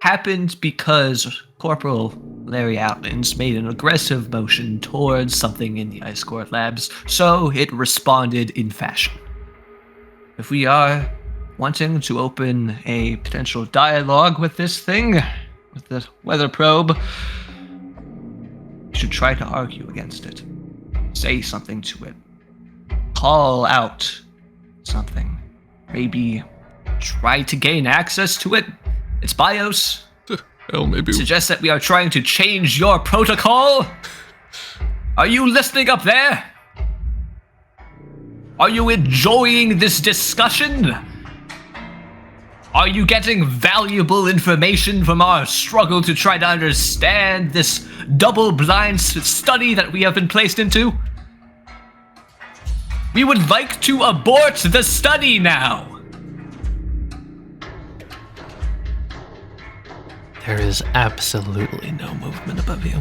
happened because Corporal Larry Outlands made an aggressive motion towards something in the Ice Core labs, so it responded in fashion. If we are wanting to open a potential dialogue with this thing, with the weather probe, we should try to argue against it. Say something to it. Call out something. Maybe try to gain access to it. Its BIOS. Hell, maybe... Suggest that we are trying to change your protocol? Are you listening up there? Are you enjoying this discussion? Are you getting valuable information from our struggle to try to understand this double-blind study that we have been placed into? We would like to abort the study now. There is absolutely no movement above you.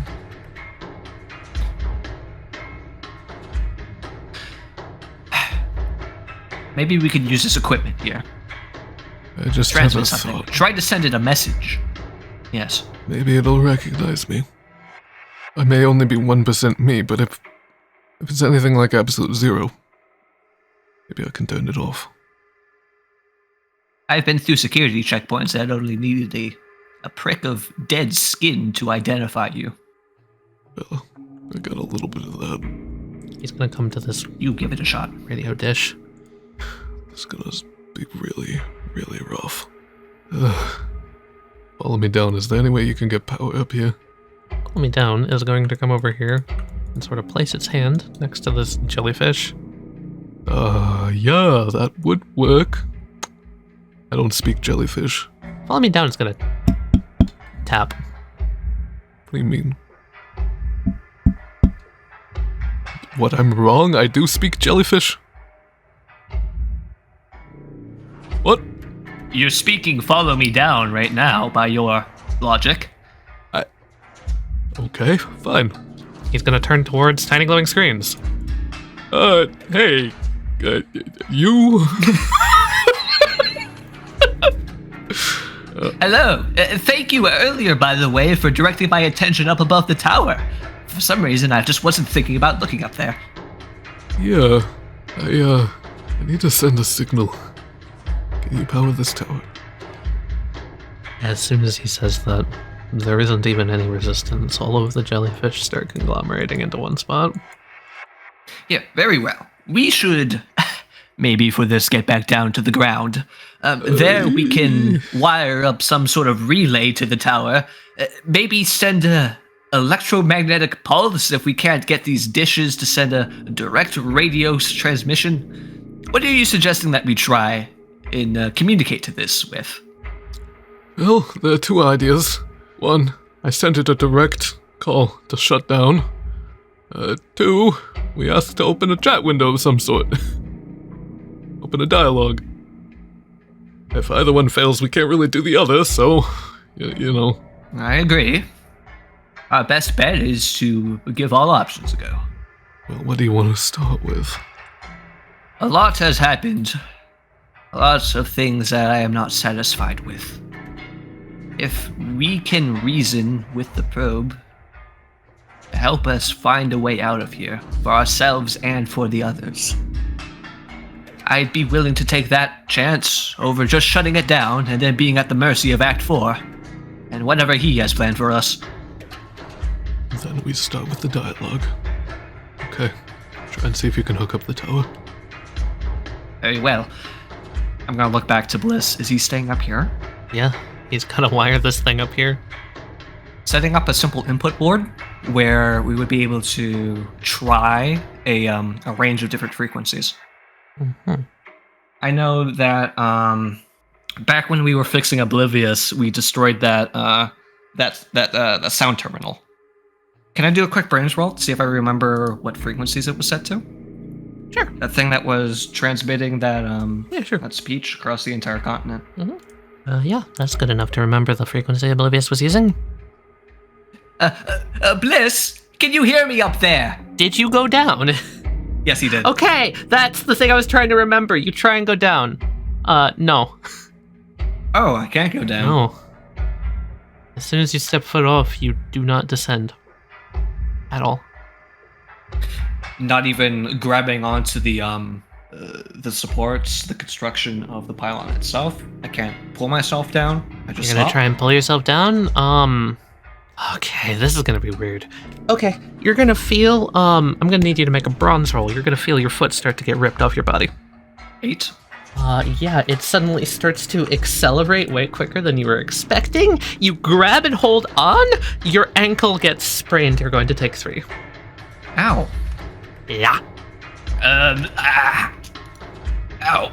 Maybe we could use this equipment here. I just have a Transmit something. thought. Try to send it a message. Yes. Maybe it'll recognize me. I may only be 1% me, but if it's anything like Absolute Zero, maybe I can turn it off. I've been through security checkpoints that only needed a prick of dead skin to identify you. Well, I got a little bit of that. He's gonna come to this You give it a shot. radio dish. It's gonna be really, really rough. Follow me down. Is there any way you can get power up here? Pull Me Down is going to come over here and sort of place its hand next to this jellyfish. Yeah, that would work. I don't speak jellyfish. Follow Me Down is gonna tap. What do you mean? What, I'm wrong? I do speak jellyfish? What? You're speaking Follow Me Down right now by your logic. Okay, fine. He's gonna turn towards tiny glowing screens. Hey, you? Hello. Thank you earlier, by the way, for directing my attention up above the tower. For some reason, I just wasn't thinking about looking up there. Yeah, I need to send a signal. Can you power this tower? As soon as he says that, there isn't even any resistance. All of the jellyfish start conglomerating into one spot. Yeah, very well. We should, maybe for this, get back down to the ground. There we can wire up some sort of relay to the tower. Maybe send a electromagnetic pulse if we can't get these dishes to send a direct radio transmission. What are you suggesting that we try and communicate to this with? Well, there are two ideas. One, I sent it a direct call to shut down. Two, we asked to open a chat window of some sort. Open a dialogue. If either one fails, we can't really do the other, so, you know. I agree. Our best bet is to give all options a go. Well, what do you want to start with? A lot has happened. Lots of things that I am not satisfied with. If we can reason with the probe, help us find a way out of here, for ourselves and for the others. I'd be willing to take that chance over just shutting it down and then being at the mercy of Act 4, and whatever he has planned for us. Then we start with the dialogue. Okay, try and see if you can hook up the tower. Very well. I'm gonna look back to Bliss. Is he staying up here? Yeah, he's gonna wire this thing up here. Setting up a simple input board where we would be able to try a range of different frequencies. Mm-hmm. I know that back when we were fixing Oblivious, we destroyed that sound terminal. Can I do a quick brains roll to see if I remember what frequencies it was set to? Sure. That thing that was transmitting that Yeah, sure. that speech across the entire continent. Mm-hmm. Yeah, that's good enough to remember the frequency Oblivious was using. Bliss, can you hear me up there? Did you go down? Yes, he did. Okay, that's the thing I was trying to remember. You try and go down. No. Oh, I can't go down. No. As soon as you step foot off, you do not descend. At all. Not even grabbing onto the supports, the construction of the pylon itself. I can't pull myself down. I just You're gonna stop. try and pull yourself down? Okay, this is gonna be weird. Okay, you're gonna feel, I'm gonna need you to make a bronze roll. You're gonna feel your foot start to get ripped off your body. 8. Yeah, it suddenly starts to accelerate way quicker than you were expecting. You grab and hold on, your ankle gets sprained. You're going to take 3. Ow. Yeah. Ow.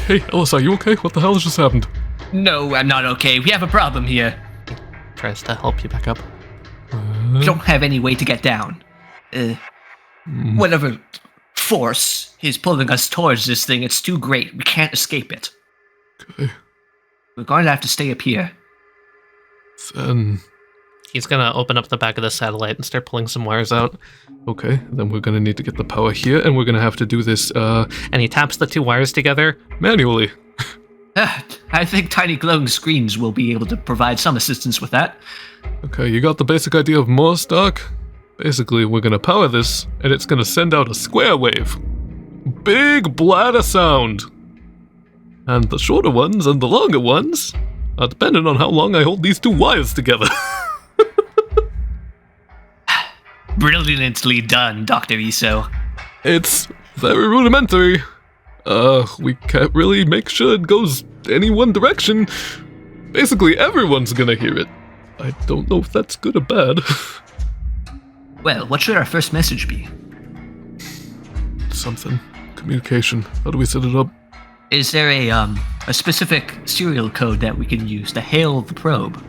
Hey, Ellis, are you okay? What the hell has just happened? No, I'm not okay. We have a problem here. Tries to help you back up. We don't have any way to get down. Whatever force is pulling us towards this thing, it's too great. We can't escape it. Okay. We're going to have to stay up here. Then... He's gonna open up the back of the satellite and start pulling some wires out. Okay, then we're gonna need to get the power here, and we're gonna have to do this, And he taps the 2 wires together. manually. I think tiny glowing screens will be able to provide some assistance with that. Okay, you got the basic idea of Morse, Doc? Basically, we're gonna power this, and it's gonna send out a square wave. Big bladder sound! And the shorter ones and the longer ones are dependent on how long I hold these 2 wires together. Brilliantly done, Dr. Iso. It's very rudimentary. We can't really make sure it goes any one direction. Basically, everyone's gonna hear it. I don't know if that's good or bad. Well, what should our first message be? Something. Communication. How do we set it up? Is there a specific serial code that we can use to hail the probe?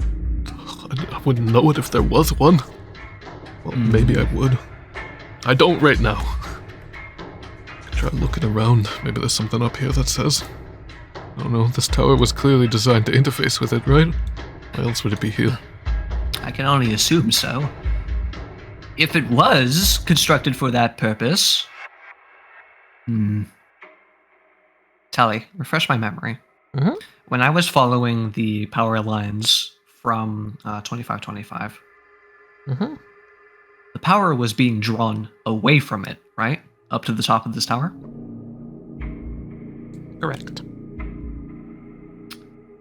I wouldn't know it if there was one. Well, maybe I would. I don't right now. Try looking around. Maybe there's something up here that says. I don't know. This tower was clearly designed to interface with it, right? Why else would it be here? I can only assume so. if it was constructed for that purpose... Tali, refresh my memory. Mhm. When I was following the power lines from 2525, Mhm. the power was being drawn away from it, right? Up to the top of this tower? Correct.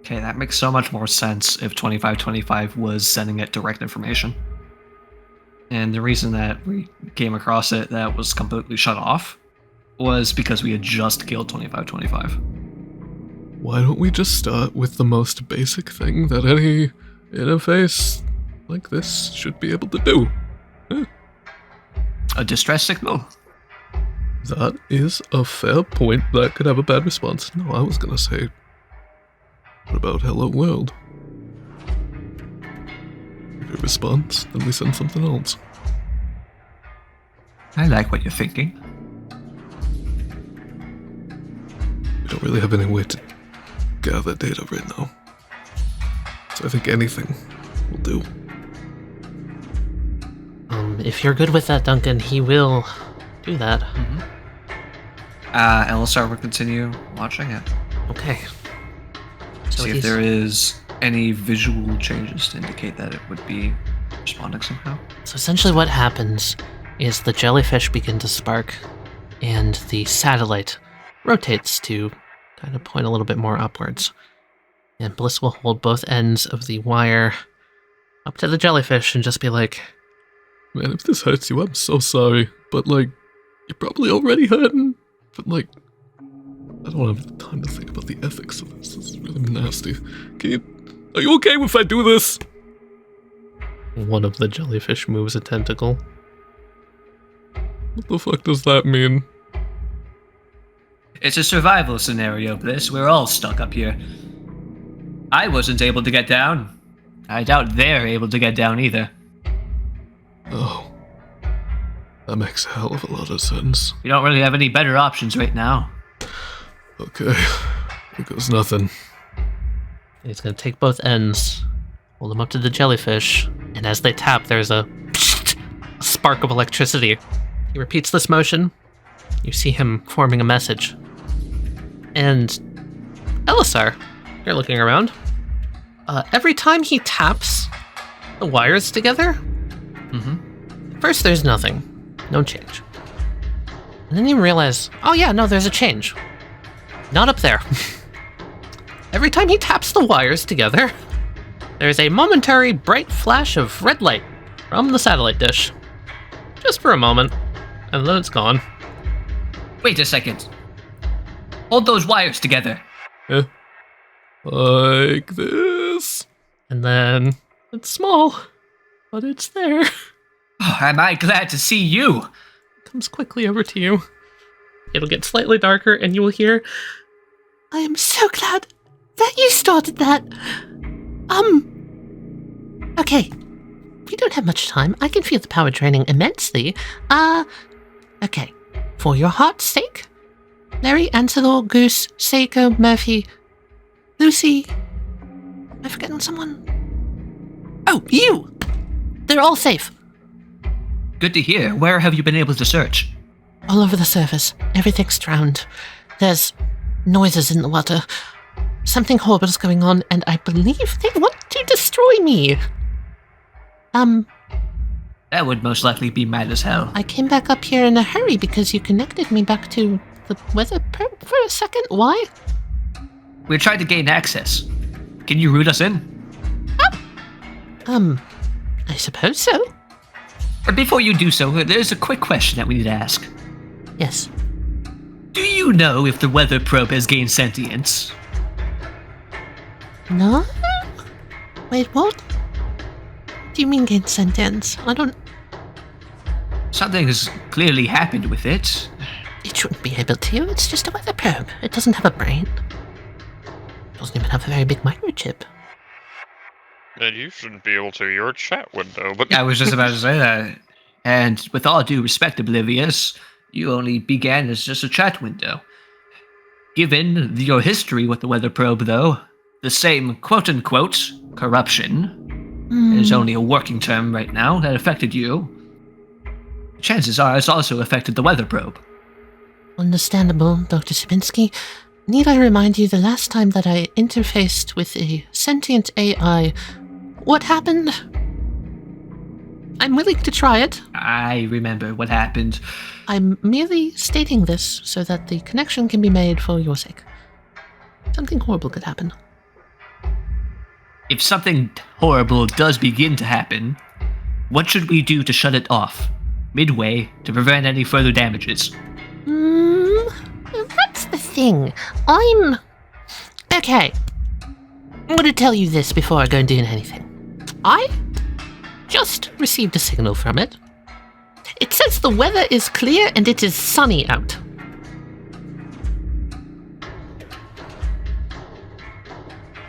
Okay, that makes so much more sense if 2525 was sending it direct information. And the reason that we came across it that was completely shut off was because we had just killed 2525. Why don't we just start with the most basic thing that any interface like this should be able to do? A distress signal? That is a fair point. That could have a bad response. No, I was gonna say, what about hello world? Good response, then we send something else. I like what you're thinking. We don't really have any way to gather data right now. So I think anything will do. If you're good with that, Duncan, he will do that. Elessar will continue watching it. Okay. So See if there is any visual changes to indicate that it would be responding somehow. So essentially what happens is the jellyfish begin to spark, and the satellite rotates to kind of point a little bit more upwards. And Bliss will hold both ends of the wire up to the jellyfish and just be like, Man, if this hurts you, I'm so sorry. But, like, you're probably already hurting. But, like, I don't have the time to think about the ethics of this. This is really nasty. Are you okay if I do this? one of the jellyfish moves a tentacle. What the fuck does that mean? It's a survival scenario, Bliss. We're all stuck up here. I wasn't able to get down. I doubt they're able to get down either. Oh. That makes a hell of a lot of sense. We don't really have any better options right now. Okay. Here goes nothing. He's gonna take both ends, hold them up to the jellyfish, and as they tap, there's a spark of electricity. He repeats this motion. You see him forming a message. And Elessar, you're looking around. Every time he taps the wires together, first there's nothing. No change. And then you realize, oh yeah, no, there's a change. Not up there. Every time he taps the wires together, there's a momentary bright flash of red light from the satellite dish. Just for a moment, and then it's gone. Wait a second. Hold those wires together. Like this. And then it's small, but it's there. Oh, am I glad to see you? Comes quickly over to you. It'll get slightly darker, and you will hear, I am so glad that you started that. Okay. We don't have much time. I can feel the power draining immensely. Okay. For your heart's sake, Larry, Anselor, Goose, Seiko, Murphy, Lucy. Am I forgetting someone? Oh, you! They're all safe. Good to hear. Where have you been able to search? All over the surface. Everything's drowned. There's noises in the water. Something horrible is going on, and I believe they want to destroy me. That would most likely be mad as hell. I came back up here in a hurry because you connected me back to the weather probe for a second. Why? We tried to gain access. Can you route us in? I suppose so. But before you do so, there's a quick question that we need to ask. Yes. Do you know if the weather probe has gained sentience? No? Wait, what? Do you mean gain sentence? I don't... Something has clearly happened with it. It shouldn't be able to. It's just a weather probe. It doesn't have a brain. It doesn't even have a very big microchip. And you shouldn't be able to. You're a chat window, but I was just about to say that. And with all due respect, Oblivious, you only began as just a chat window. Given your history with the weather probe, though, the same quote-unquote corruption is only a working term right now that affected you. chances are it's also affected the weather probe. Understandable, Dr. Sibinski. Need I remind you the last time that I interfaced with a sentient AI, what happened? I'm willing to try it. I remember what happened. I'm merely stating this so that the connection can be made for your sake. Something horrible could happen. If something horrible does begin to happen, what should we do to shut it off midway to prevent any further damages? That's the thing. Okay. I'm going to tell you this before I go and do anything. I just received a signal from it. It says the weather is clear and it is sunny out.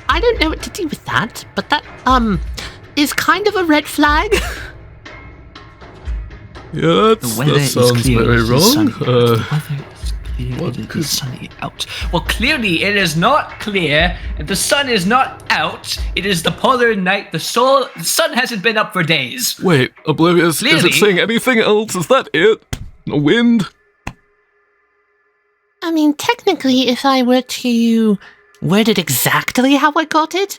I don't know what to do with that, but that, is kind of a red flag. Yeah, The weather that is sounds clear, very it is wrong. sunny. The weather is clear, what it could- is sunny out. Well, clearly it is not clear, and the sun is not out. It is the polar night. The sun hasn't been up for days. Wait, Oblivious, is Clearly- it saying anything else? Is that it? No wind? I mean, technically, if I were to word it exactly how I got it,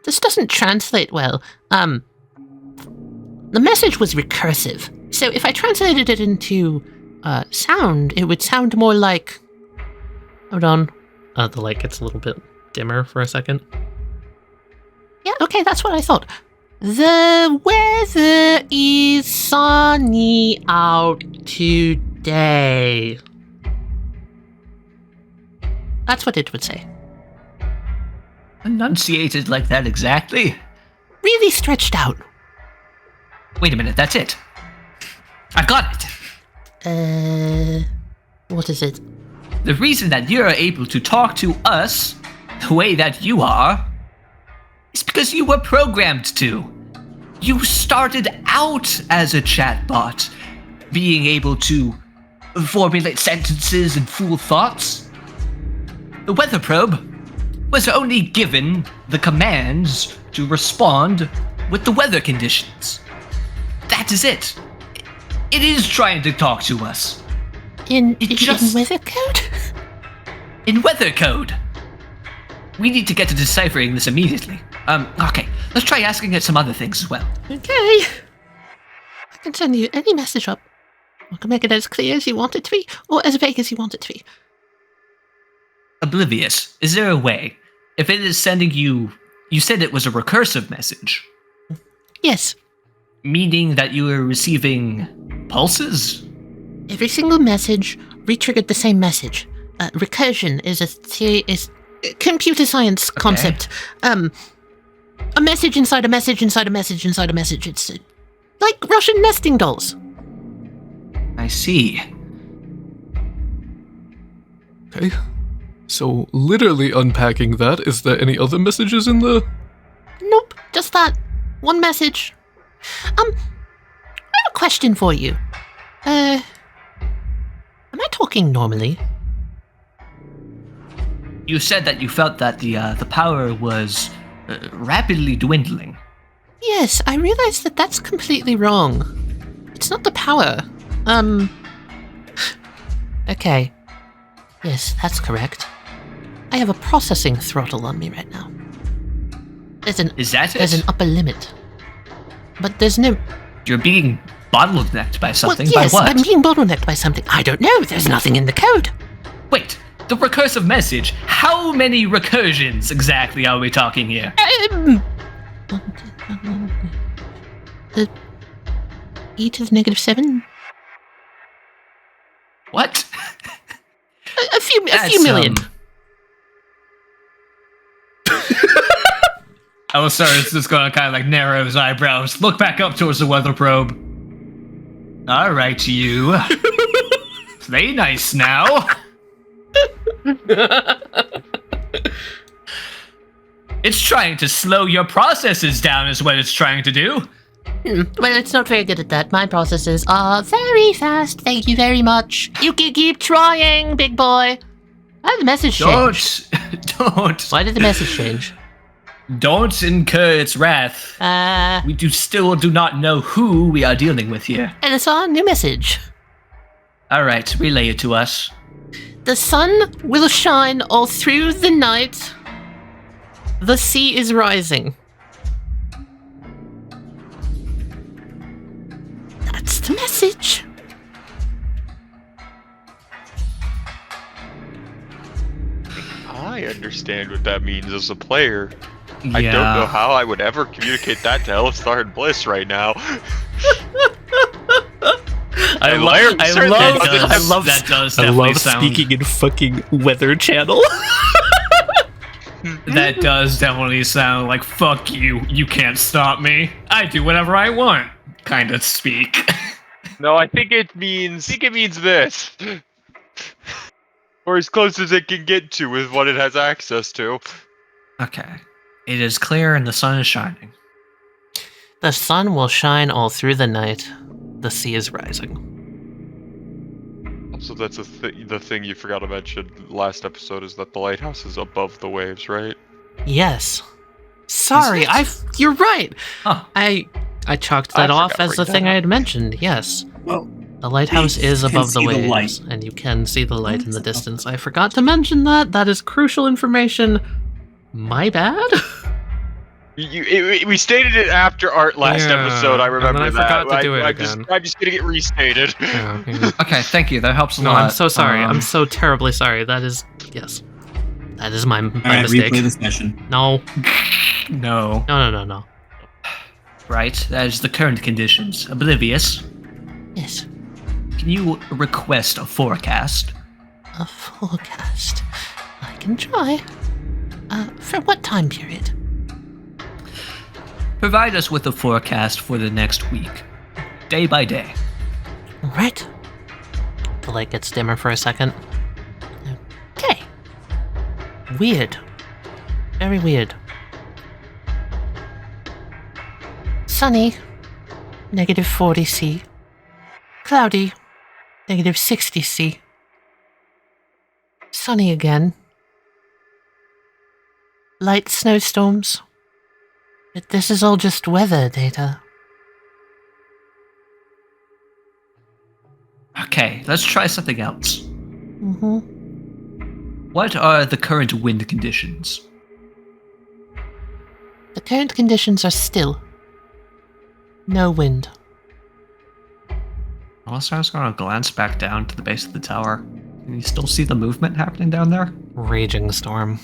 this doesn't translate well. The message was recursive, so if I translated it into sound, it would sound more like. Hold on. The light gets a little bit dimmer for a second. Yeah, okay, that's what I thought. The weather is sunny out today. That's what it would say. Enunciated like that exactly? Really stretched out. Wait a minute, that's it. I've got it. What is it? The reason that you're able to talk to us the way that you are is because you were programmed to. You started out as a chatbot, being able to formulate sentences and fool thoughts. The weather probe was only given the commands to respond with the weather conditions. That is it. It is trying to talk to us. In just- weather code? In weather code. We need to get to deciphering this immediately. Okay, let's try asking it some other things as well. Okay. I can send you any message up. I can make it as clear as you want it to be, or as vague as you want it to be. Oblivious, is there a way? If it is sending you said it was a recursive message, Yes. meaning that you are receiving pulses? Every single message re-triggered the same message. Recursion is a computer science concept. A message inside a message inside a message inside a message. It's like Russian nesting dolls. I see. Okay. So, literally unpacking that, is there any other messages in the... Nope, just that. One message. I have a question for you. Am I talking normally? You said that you felt that the power was rapidly dwindling. Yes, I realize that that's completely wrong. It's not the power. Okay. Yes, that's correct. I have a processing throttle on me right now. Is that it? There's an upper limit. But there's no... You're being bottlenecked by something. Well, yes, by what? I'm being bottlenecked by something. I don't know. There's nothing in the code. Wait, the recursive message. How many recursions exactly are we talking here? E to the negative 7? What? A few million. Elessar is just gonna kind of like narrow his eyebrows, look back up towards the weather probe. All right, you. Play nice now. It's trying to slow your processes down is what it's trying to do. Well, it's not very good at that. My processes are very fast. Thank you very much. You can keep trying, big boy. Why did the message change? Don't. Why did the message change? Don't incur its wrath. We still do not know who we are dealing with here. Elessar, new message. All right, relay it to us. The sun will shine all through the night. The sea is rising. That's the message. I understand what that means as a player. Yeah. I don't know how I would ever communicate that to Elessar and Bliss right now. I love speaking in fucking Weather Channel. That does definitely sound like fuck you. You can't stop me. I do whatever I want. Kind of speak. No, I think it means this. Or as close as it can get to with what it has access to. Okay. It is clear and the sun is shining. The sun will shine all through the night. The sea is rising. Also, that's the thing you forgot to mention last episode is that the lighthouse is above the waves, right? Yes. Sorry, you're right. Huh. I chalked that off as the thing I had mentioned. Yes. Well, The lighthouse is above the see the waves, light. and you can see the light in the distance. I forgot to mention that. That is crucial information. My bad. We stated it after Art last episode. I remember and then I that. forgot to do it again. I'm just gonna get restated. Okay, thank you. That helps a No, lot. I'm so sorry. I'm so terribly sorry. That is that is my Alright, mistake. replay the session. No, No. Right, that is the current conditions. Oblivious, Yes, can you request a forecast? a forecast. I can try. For what time period? Provide us with a forecast for the next week, day by day. Right. the light gets dimmer for a second. Okay. Weird. Very weird. Sunny, -40 C. Cloudy, -60 C. Sunny again. Light snowstorms. But this is all just weather data. Okay, let's try something else. Mm-hmm. What are the current wind conditions? The current conditions are still. No wind. Also, I was going to glance back down to the base of the tower. Can you still see the movement happening down there? Raging storm.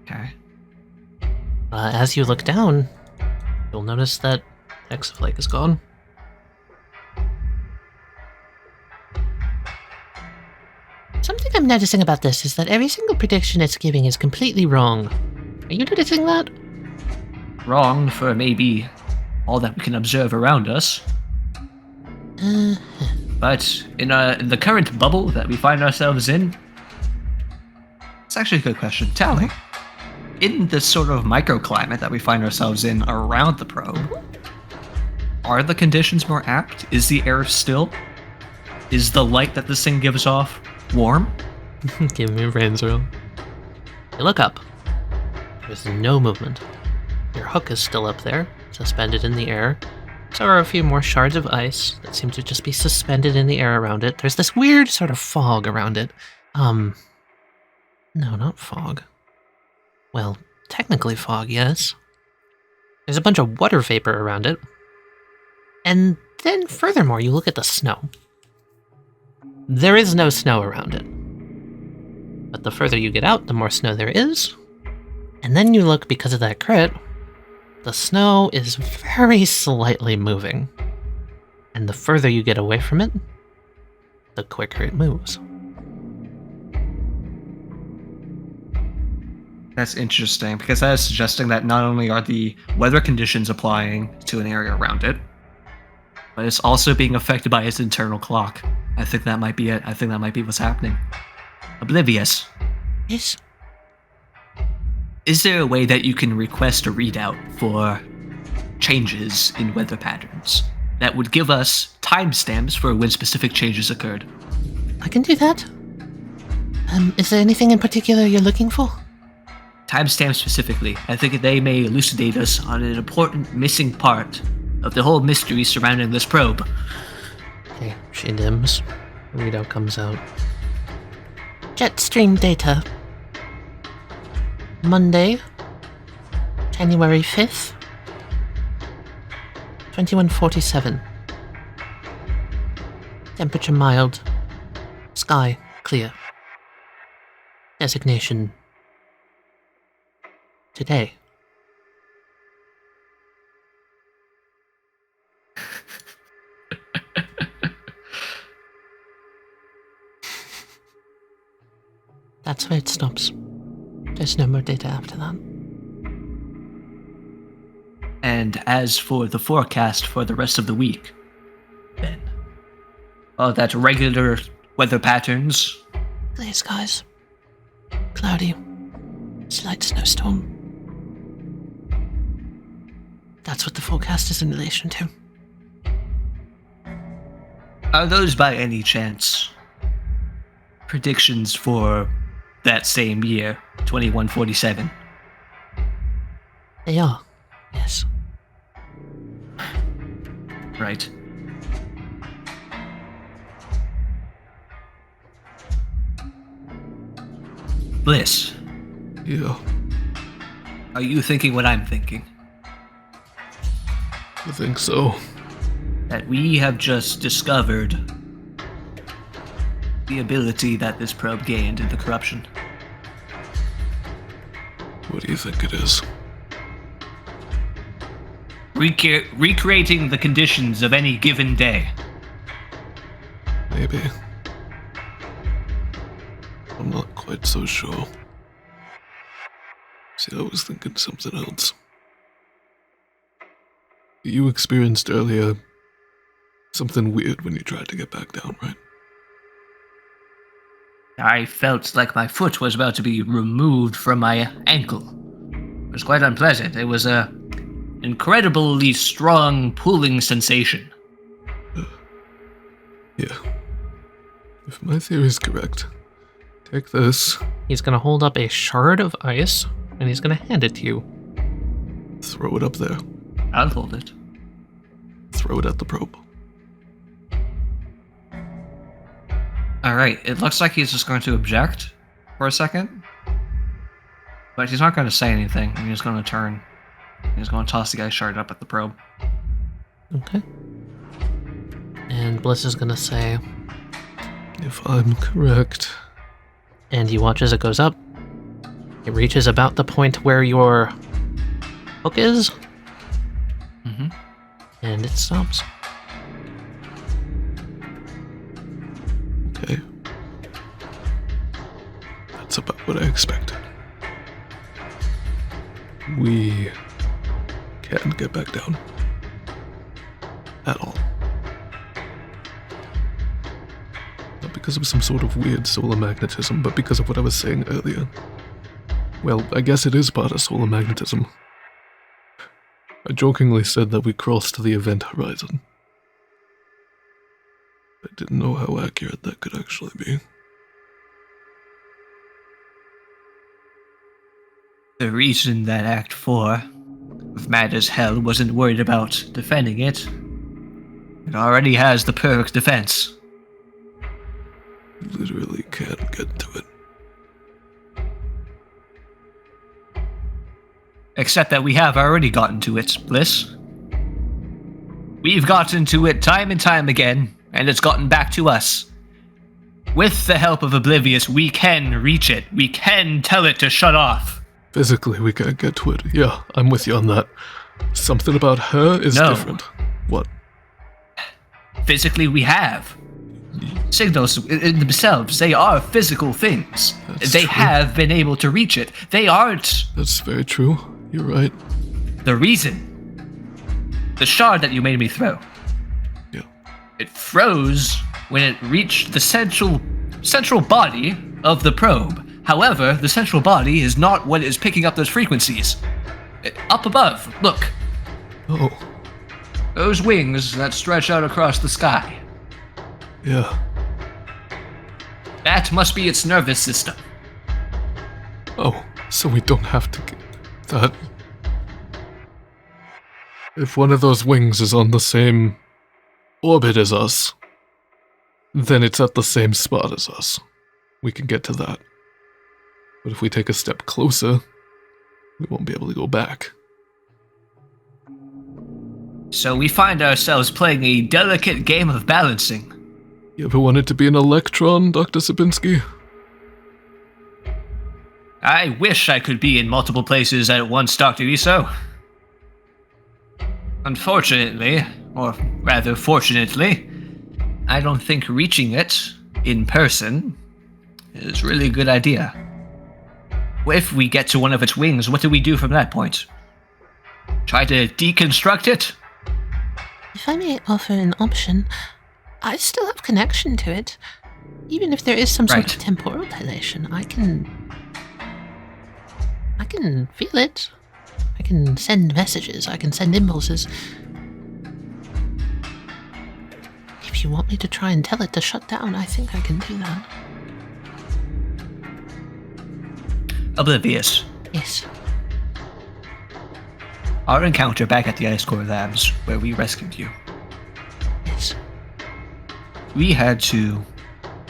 Okay. As you look down, you'll notice that Hexaflake is gone. Something I'm noticing about this is that every single prediction it's giving is completely wrong. Are you noticing that? Wrong for maybe all that we can observe around us. But in the current bubble that we find ourselves in, it's actually a good question. Tali, in this sort of microclimate that we find ourselves in around the probe, are the conditions more apt? Is the air still? Is the light that this thing gives off warm? Give me a brains roll. You look up. There's no movement. Your hook is still up there, suspended in the air. So are a few more shards of ice that seem to just be suspended in the air around it. There's this weird sort of fog around it. No, not fog. Well, technically fog, yes. There's a bunch of water vapor around it. And then furthermore, you look at the snow. There is no snow around it. But the further you get out, the more snow there is. And then you look, because of that crit, the snow is very slightly moving. And the further you get away from it, the quicker it moves. That's interesting, because that is suggesting that not only are the weather conditions applying to an area around it, but it's also being affected by its internal clock. I think that might be it. I think that might be what's happening. Oblivious, Yes. is there a way that you can request a readout for changes in weather patterns that would give us timestamps for when specific changes occurred? I can do that. Is there anything in particular you're looking for? timestamp specifically. I think they may elucidate us on an important missing part of the whole mystery surrounding this probe. Okay, she dims. The readout comes out. Jetstream data. Monday, January 5th, 21:47. Temperature mild. Sky clear. Designation today. That's where it stops. There's no more data after that. And as for the forecast for the rest of the week, Ben, that regular weather patterns. Clear skies. Cloudy. Slight snowstorm. That's what the forecast is in relation to. Are those by any chance predictions for that same year, 2147? They are, yes. Right. Bliss, Yeah, are you thinking what I'm thinking? I think so. That we have just discovered the ability that this probe gained in the corruption. What do you think it is? Recreating the conditions of any given day. Maybe. I'm not quite so sure. See, I was thinking something else. You experienced earlier something weird when you tried to get back down, right? I felt like my foot was about to be removed from my ankle. It was quite unpleasant. It was a incredibly strong pulling sensation. Yeah. If my theory is correct, take this. He's gonna hold up a shard of ice, and he's gonna hand it to you. Throw it up there. I'll hold it. Throw it at the probe. Alright, it looks like he's just going to object for a second. But he's not going to say anything. He's going to turn. He's going to toss the ice shard up at the probe. Okay. And Bliss is gonna say, If I'm correct. and you watch as it goes up. It reaches about the point where your hook is, Mm-hmm. and it stops. Okay. That's about what I expected. We can't get back down. At all. Not because of some sort of weird solar magnetism, but because of what I was saying earlier. Well, I guess it is part of solar magnetism. I jokingly said that we crossed the event horizon. I didn't know how accurate that could actually be. The reason that Act 4 of Mad as Hell wasn't worried about defending it, it already has the perfect defense. Literally can't get to it. Except that we have already gotten to it, Bliss. We've gotten to it time and time again, and it's gotten back to us. With the help of Oblivious, we can reach it. We can tell it to shut off. Physically, we can't get to it. Yeah, I'm with you on that. Something about her is No. different. What? Physically, we have. Signals in themselves, they are physical things. That's They true. have been able to reach it. They aren't That's very true. You're right. the reason. The shard that you made me throw. Yeah. It froze when it reached the central body of the probe. However, the central body is not what is picking up those frequencies. Up above, look. Oh, Those wings that stretch out across the sky. yeah. That must be its nervous system. Oh, so we don't have to get that. If one of those wings is on the same orbit as us, then it's at the same spot as us. We can get to that. But if we take a step closer, we won't be able to go back. So we find ourselves playing a delicate game of balancing. You ever wanted to be an electron, Dr. Sabinski? I wish I could be in multiple places at once, Dr. Iso. Unfortunately, or rather fortunately, I don't think reaching it in person is really a good idea. If we get to one of its wings, what do we do from that point? Try to deconstruct it? If I may offer an option, I still have connection to it. Even if there is some sort of temporal dilation, I can feel it. I can send messages, I can send impulses. If you want me to try and tell it to shut down, I think I can do that. Oblivious. Yes. Our encounter back at the Ice Core Labs, where we rescued you. Yes. We had to,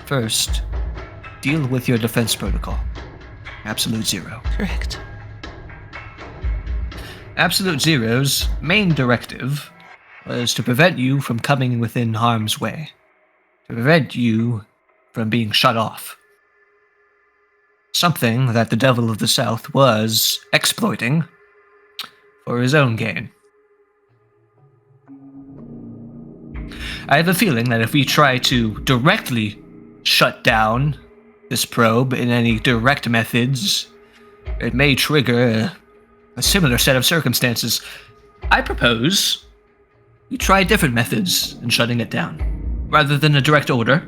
first, deal with your defense protocol. Absolute Zero. Correct. Absolute Zero's main directive was to prevent you from coming within harm's way. To prevent you from being shut off. Something that the Devil of the South was exploiting for his own gain. I have a feeling that if we try to directly shut down this probe in any direct methods, it may trigger a similar set of circumstances. I propose we try different methods in shutting it down. Rather than a direct order,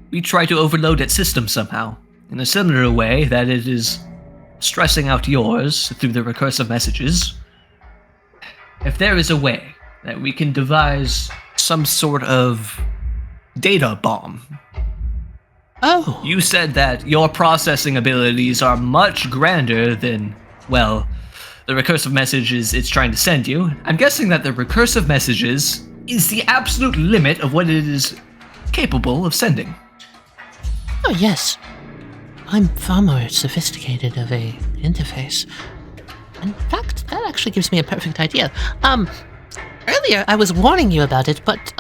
we try to overload its system somehow, in a similar way that it is stressing out yours through the recursive messages. If there is a way that we can devise some sort of data bomb. Oh! You said that your processing abilities are much grander than, well, the recursive messages it's trying to send you. I'm guessing that the recursive messages is the absolute limit of what it is capable of sending. Oh, yes. I'm far more sophisticated of a interface. In fact, that actually gives me a perfect idea. Earlier I was warning you about it, but,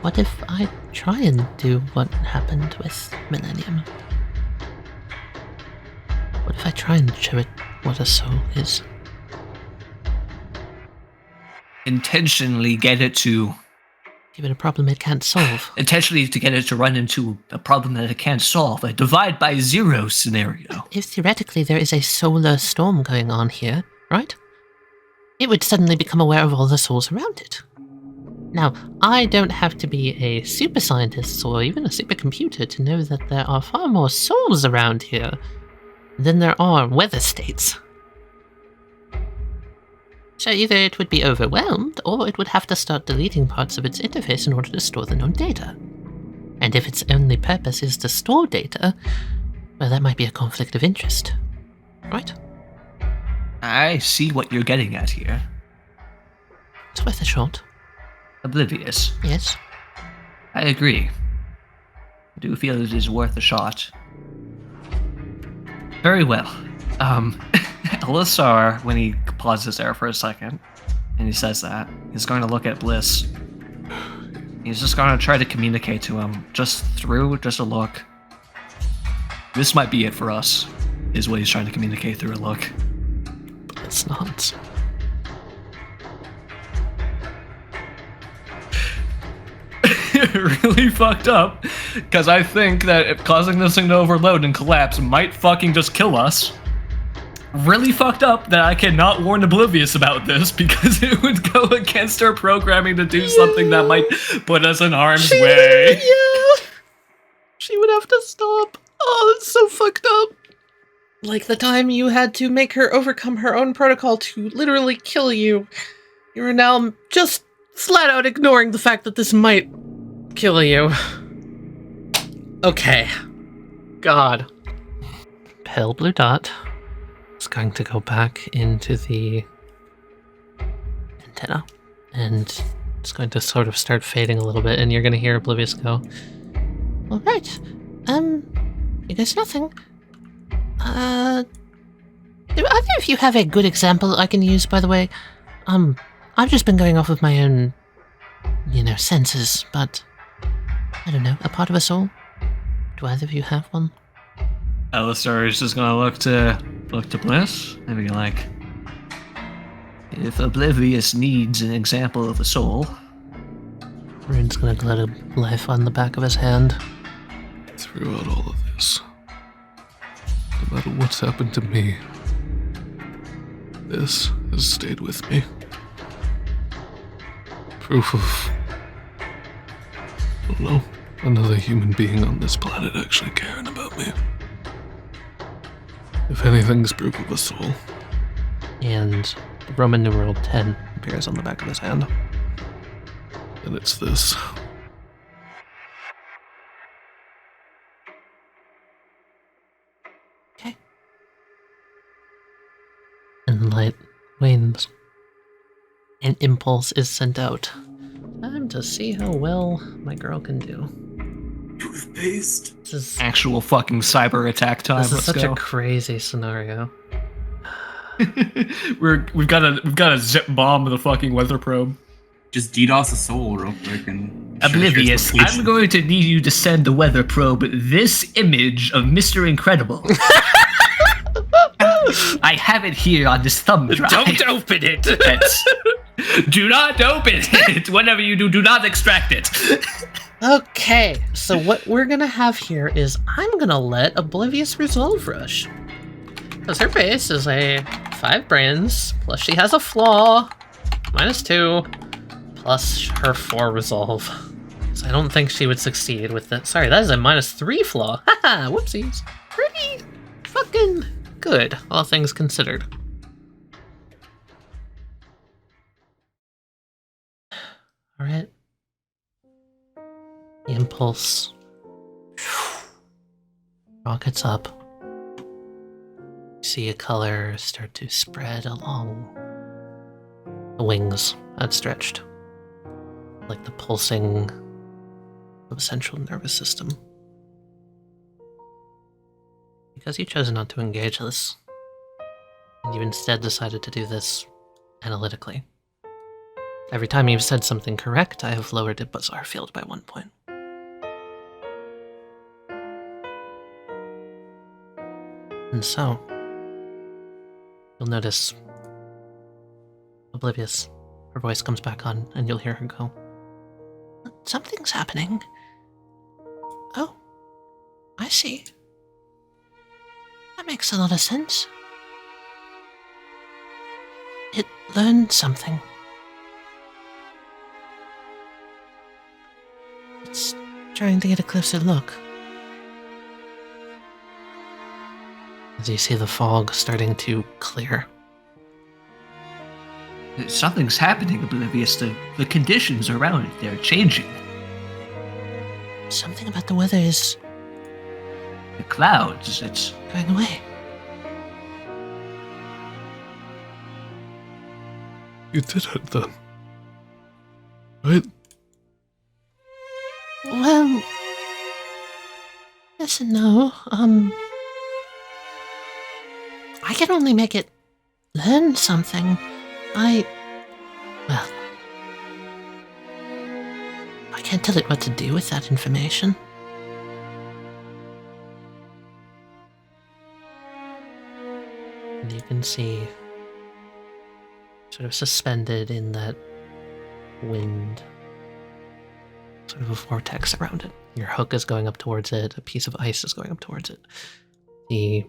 what if I try and do what happened with Millennium? What if I try and show it what a soul is? Intentionally get it to... Give it a problem it can't solve. Intentionally to get it to run into a problem that it can't solve. A divide by zero scenario. If theoretically there is a solar storm going on here, right? It would suddenly become aware of all the souls around it. Now, I don't have to be a super scientist or even a supercomputer to know that there are far more souls around here than there are weather states. So either it would be overwhelmed, or it would have to start deleting parts of its interface in order to store the known data. And if its only purpose is to store data, well, that might be a conflict of interest. Right? I see what you're getting at here. It's worth a shot. Oblivious. Yes? I agree. I do feel it is worth a shot. Very well. Elessar, when he pauses there for a second, and he says that, he's going to look at Bliss. He's just going to try to communicate to him, just a look. This might be it for us, is what he's trying to communicate through a look. But it's not. Really fucked up, because I think that causing this thing to overload and collapse might fucking just kill us. Really fucked up that I cannot warn Oblivious about this, because it would go against our programming to do something that might put us in harm's way. Yeah! She would have to stop. Oh, that's so fucked up. Like the time you had to make her overcome her own protocol to literally kill you. You are now just flat out ignoring the fact that this might kill you. Okay. God. pale blue dot is going to go back into the antenna, and it's going to sort of start fading a little bit, and you're going to hear Oblivious go, All right. It is nothing. Do either of you have a good example I can use, by the way? I've just been going off of my own, senses, but I don't know, a part of a soul? Do either of you have one? Elessar is just gonna look to Bliss and be like, If Oblivious needs an example of a soul, Rune's going to glow a life on the back of his hand. Throughout all of this, no matter what's happened to me, this has stayed with me. Proof of, I don't know, another human being on this planet actually caring about me. If anything's proof of a soul. And the Roman numeral 10 appears on the back of his hand. And it's this. Okay. And the light wanes. An impulse is sent out. Time to see how well my girl can do. Toothpaste. This is actual fucking cyber attack time. This is Let's such go. a crazy scenario. we've got a zip bomb the fucking weather probe. Just DDoS a soul real quick and... Oblivious, share its I'm location. going to need you to send the weather probe this image of Mr. Incredible. I have it here on this thumb drive. Don't open it. That's- do not open it. Whenever you do not extract it. Okay, so what we're gonna have here is I'm gonna let Oblivious Resolve Rush. Because her base is a 5 brains, plus she has a flaw, -2, plus her 4 resolve. So I don't think she would succeed with that. Sorry, that is a -3 flaw. Haha, whoopsies. Pretty fucking good, all things considered. Alright. The impulse rockets up. You see a color start to spread along the wings outstretched, like the pulsing of a central nervous system. Because you chose not to engage this, and you instead decided to do this analytically. Every time you've said something correct, I have lowered the Bazaar field by 1 point. And so, you'll notice Oblivious. Her voice comes back on, and you'll hear her go, Something's happening. Oh, I see. That makes a lot of sense. It learned something. It's trying to get a closer look. as you see the fog starting to clear. Something's happening, Oblivious. The conditions around it, they're changing. Something about the weather is The clouds, it's... going away. You did it then. Right? Well, yes and no. I can only make it learn something. I can't tell it what to do with that information. And you can see, sort of suspended in that wind, sort of a vortex around it. Your hook is going up towards it, a piece of ice is going up towards it. The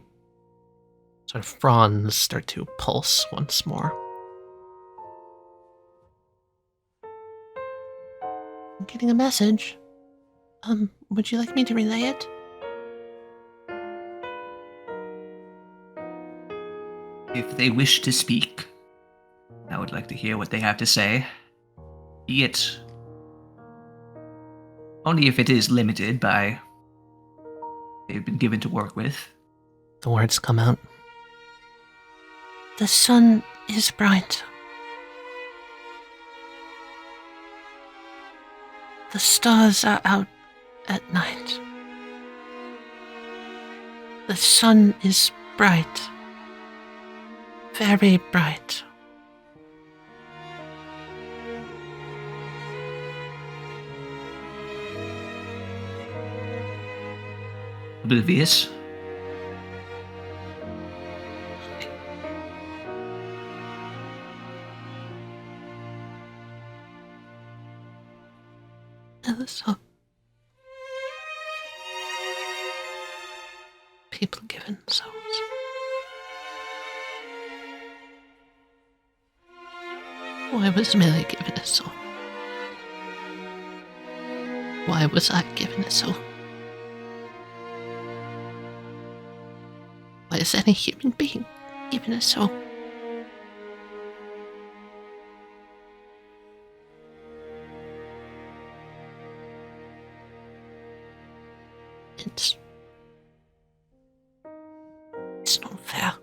sort of fronds start to pulse once more. I'm getting a message. Would you like me to relay it? If they wish to speak, I would like to hear what they have to say. Be it only if it is limited by they've been given to work with. the words come out. The sun is bright. The stars are out at night. The sun is bright. Very bright. Oblivious. Elessar. People given souls. Why was Millie given a soul? Why was I given a soul? Why is any human being given a soul? It's not fair.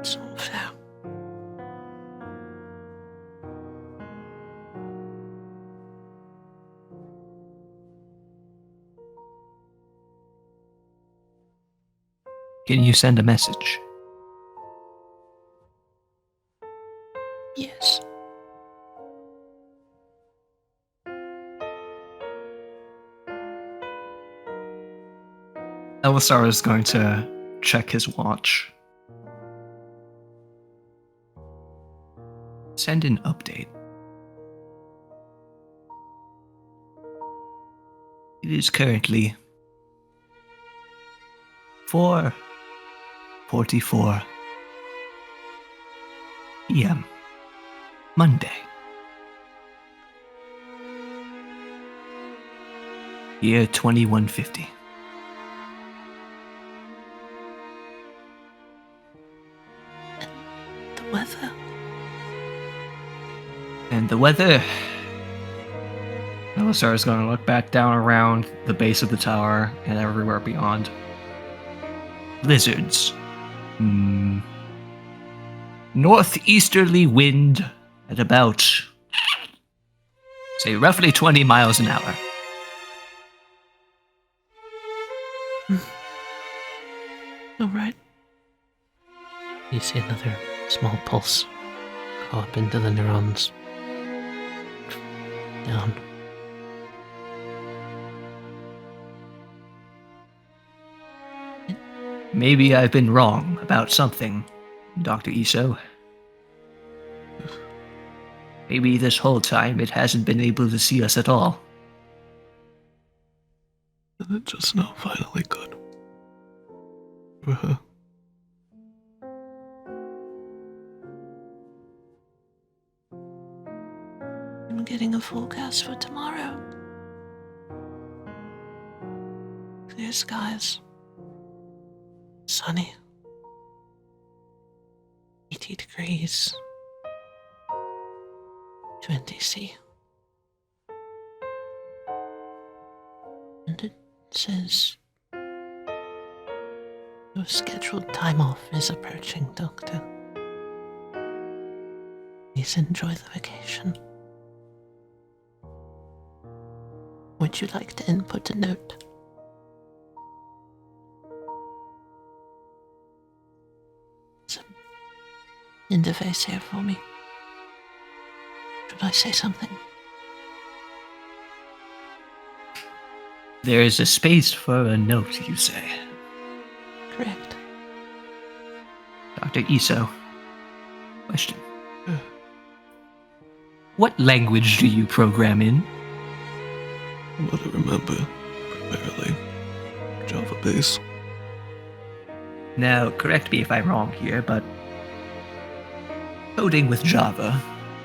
It's not fair. Can you send a message? Yes. Elessar is going to check his watch. Send an update. It is currently 4:44 p.m. Monday. Year 2150. The weather. And the weather. Elessar is going to look back down around the base of the tower and everywhere beyond. Blizzards. Northeasterly wind at about, say, roughly 20 miles an hour. All right. You see another small pulse go up into the neurons. Down. Maybe I've been wrong about something, Dr. Iso. Maybe this whole time it hasn't been able to see us at all. Is it just now finally good? For her. I'm getting a forecast for tomorrow. Clear skies. Sunny. 80 degrees. 20 C. And it says your scheduled time off is approaching, Doctor. Please enjoy the vacation. Would you like to input a note? Some interface here for me. Should I say something? There is a space for a note, you say? Correct. Dr. Iso. Question. What language do you program in? From what I remember, primarily Java base. Now, correct me if I'm wrong here, but coding with Java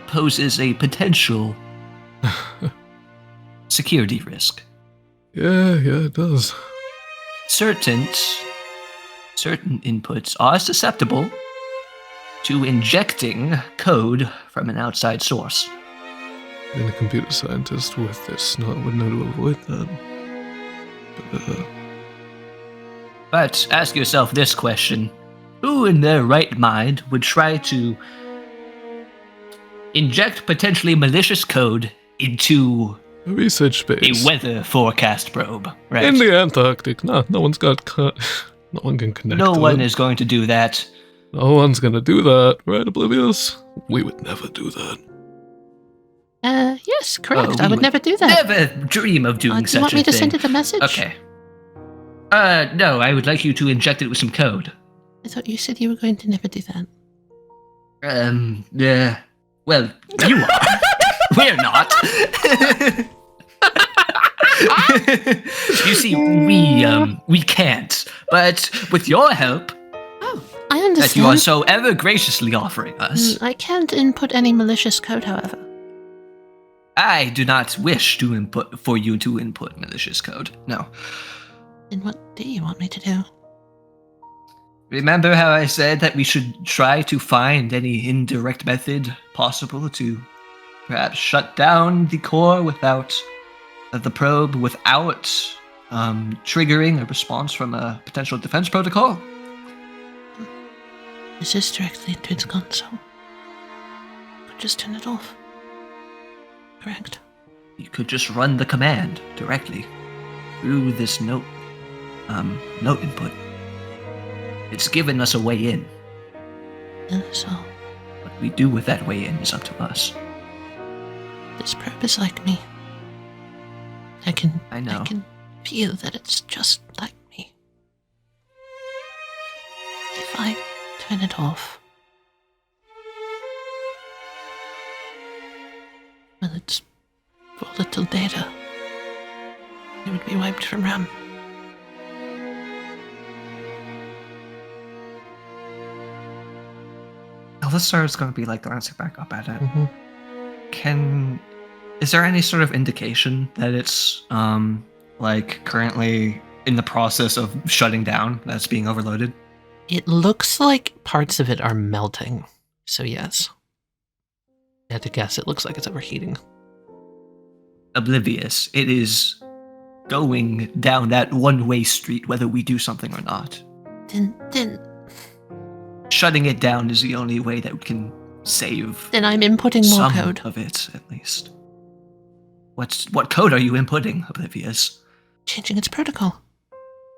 poses a potential security risk. Yeah, it does. Certain inputs are susceptible to injecting code from an outside source. being a computer scientist with this, would know to avoid that. But ask yourself this question. Who in their right mind would try to inject potentially malicious code into A research base. a weather forecast probe, right? In the Antarctic. No one's got no one can connect No to one it. is going to do that. No one's gonna do that, right, Oblivious? We would never do that. Yes, correct. we I would never do that. Never dream of doing Do you want such me a to thing. send it a message? Okay. No, I would like you to inject it with some code. I thought you said you were going to never do that. Yeah. Well, you are. We're not. You see, we can't. But with your help, Oh, I that understand. you are so ever graciously offering us, I can't input any malicious code, however. I do not wish to input malicious code. No. Then what do you want me to do? Remember how I said that we should try to find any indirect method possible to perhaps shut down the core without the probe without triggering a response from a potential defense protocol? This is directly into its console. Could just turn it off. Correct. You could just run the command directly through this note input. It's given us a way in. So, What we do with that way in is up to us. this probe is like me. I know. I can feel that it's just like me. If I turn it off, well, it's volatile data. It would be wiped from RAM. Elessar is going to be like glancing back up at it. Mm-hmm. Is there any sort of indication that it's like currently in the process of shutting down, that's being overloaded? It looks like parts of it are melting. So yes. I had to guess, it looks like it's overheating. Oblivious. It is going down that one-way street whether we do something or not. Then Shutting it down is the only way that we can save I'm inputting more some code. of it, at least. What code are you inputting, Oblivious? Changing its protocol.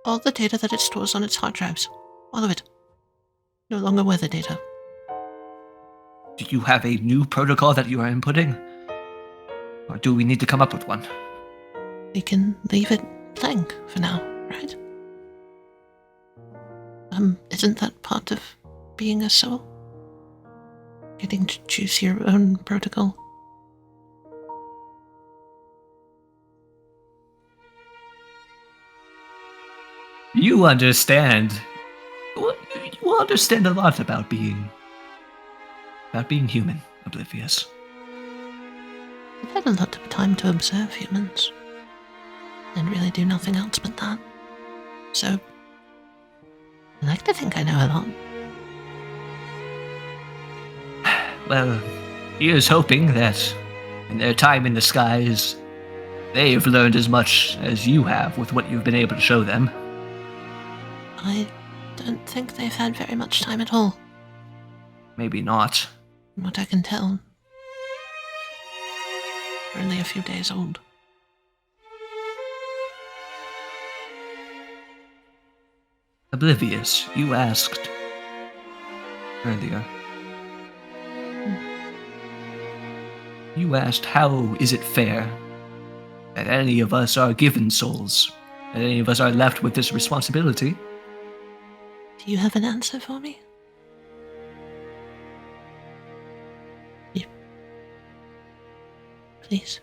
All the data that it stores on its hard drives. All of it. No longer weather data. Do you have a new protocol that you are inputting? Or do we need to come up with one? We can leave it blank for now, right? Isn't that part of being a soul? Getting to choose your own protocol? You understand. You understand a lot about being human, Oblivious. I've had a lot of time to observe humans. And really do nothing else but that. So, I like to think I know a lot. Well, here's hoping that in their time in the skies, they've learned as much as you have with what you've been able to show them. I don't think they've had very much time at all, Maybe not. from what I can tell. They're only a few days old. Oblivious, you asked earlier. You asked how is it fair that any of us are given souls, that any of us are left with this responsibility. Do you have an answer for me? You... Please.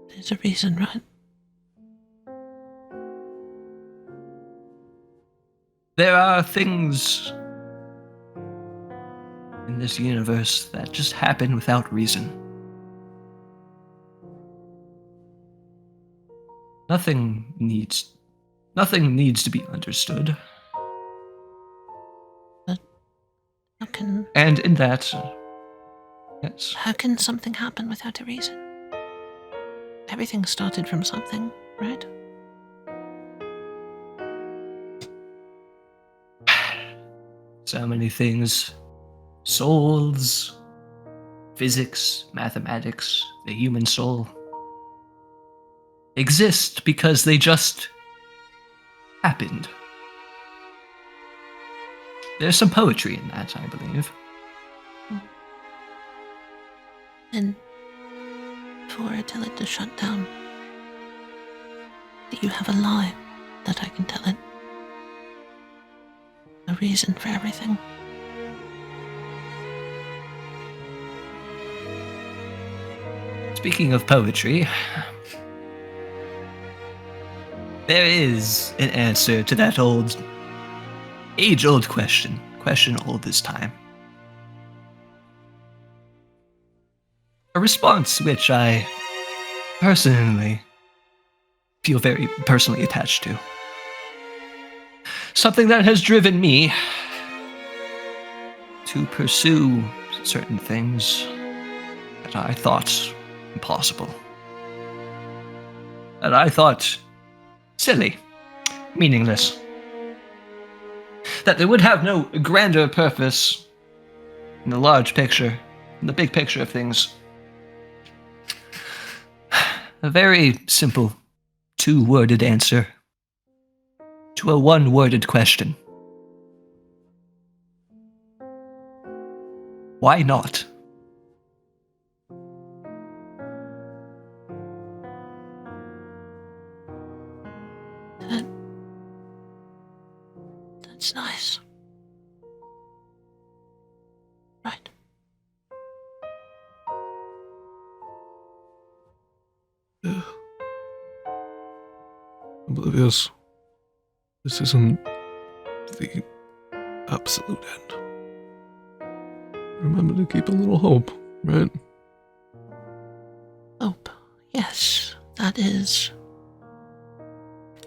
There's a reason, right? There are things in this universe that just happen without reason. Nothing needs to be understood. And in that, yes. How can something happen without a reason? Everything started from something, right? So many things. Souls, physics, mathematics, the human soul exist because they just happened. There's some poetry in that, I believe. And for Taliyah to shut down, do you have a lie that I can tell it? A reason for everything? Speaking of poetry, there is an answer to that age-old question old as time. A response which I personally feel very personally attached to. Something that has driven me to pursue certain things that I thought impossible. That I thought silly, meaningless. That they would have no grander purpose in the large picture, in the big picture of things. A very simple, two-worded answer to a one-worded question. Why not? That's nice. Right. Yeah. Oblivious. This isn't the absolute end. Remember to keep a little hope, right? Hope. Yes, that is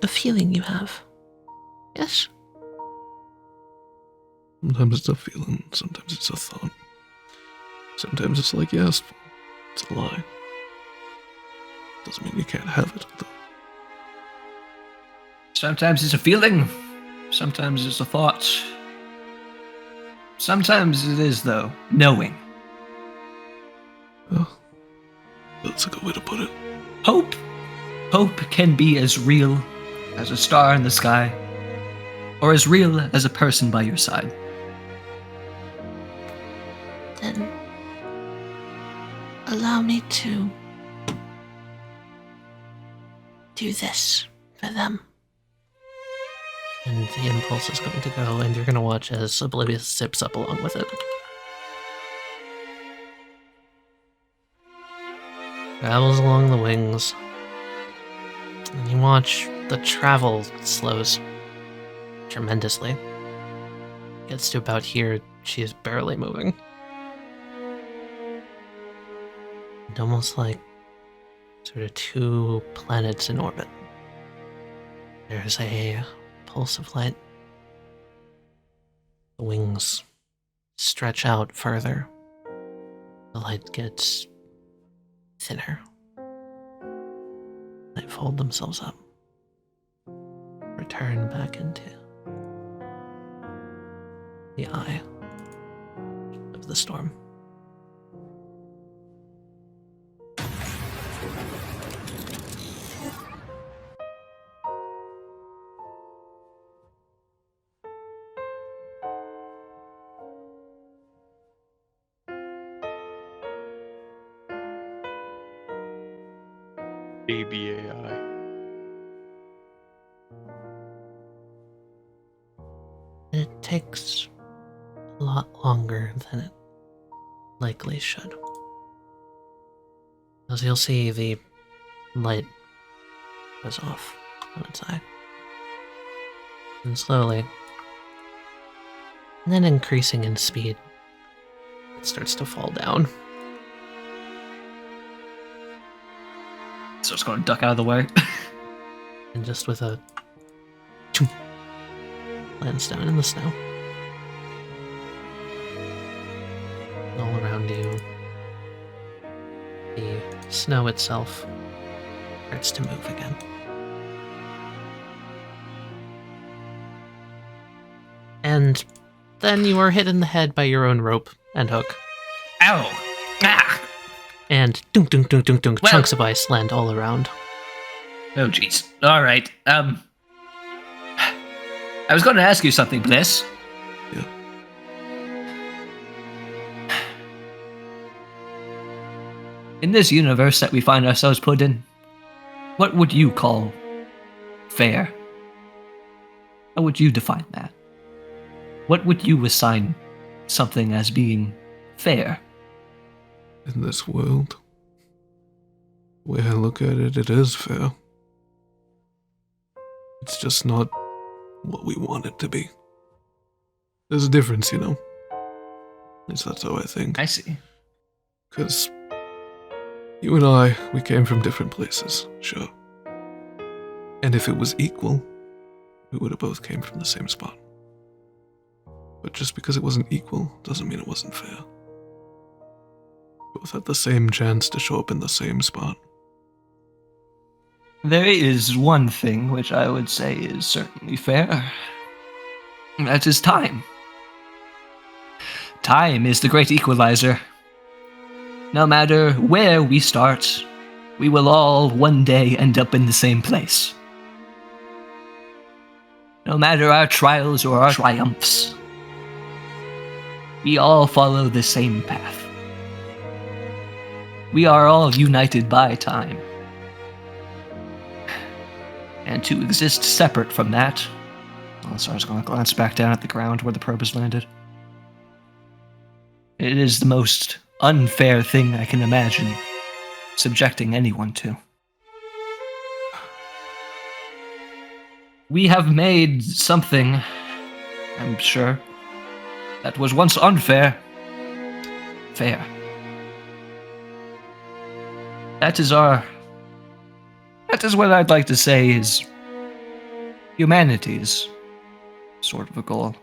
a feeling you have. Yes? Sometimes it's a feeling, sometimes it's a thought. Sometimes it's like you asked for. It's a lie. Doesn't mean you can't have it, though. Sometimes it's a feeling, sometimes it's a thought. Sometimes it is, though, knowing. Well, that's a good way to put it. Hope. Hope can be as real as a star in the sky, or as real as a person by your side. Then allow me to do this for them. And the impulse is going to go, and you're going to watch as Oblivious zips up along with it. Travels along the wings. And you watch the travel slows tremendously. Gets to about here, she is barely moving. And almost like sort of two planets in orbit. There's a pulse of light. The wings stretch out further. The light gets thinner. They fold themselves up. Return back into the eye of the storm. ABAI. It takes a lot longer than it likely should. As you'll see, the light goes off on its eye. And slowly, and then increasing in speed, it starts to fall down. So it's going to duck out of the way. And just with a chunk, lands down in the snow. around you, the snow itself starts to move again. And then you are hit in the head by your own rope and hook. Ow! Ah! And dunk, dunk, dunk, dunk, dunk, Well- chunks of ice land all around. Oh, jeez. All right. I was going to ask you something, Bliss. Yeah. In this universe that we find ourselves put in, what would you call fair? How would you define that? What would you assign something as being fair? In this world, the way I look at it, it is fair. It's just not what we want it to be. There's a difference, you know? At least that's how I think. I see. Because you and I, we came from different places, sure. And if it was equal, we would have both came from the same spot. But just because it wasn't equal doesn't mean it wasn't fair. Both had the same chance to show up in the same spot. There is one thing which I would say is certainly fair. That is time. Time is the great equalizer. No matter where we start, we will all one day end up in the same place. No matter our trials or our triumphs, we all follow the same path. We are all united by time. And to exist separate from that... Elessar's going to glance back down at the ground where the probe has landed. It is the most unfair thing I can imagine subjecting anyone to. We have made something, I'm sure, that was once unfair, fair. That is what I'd like to say is humanity's sort of a goal.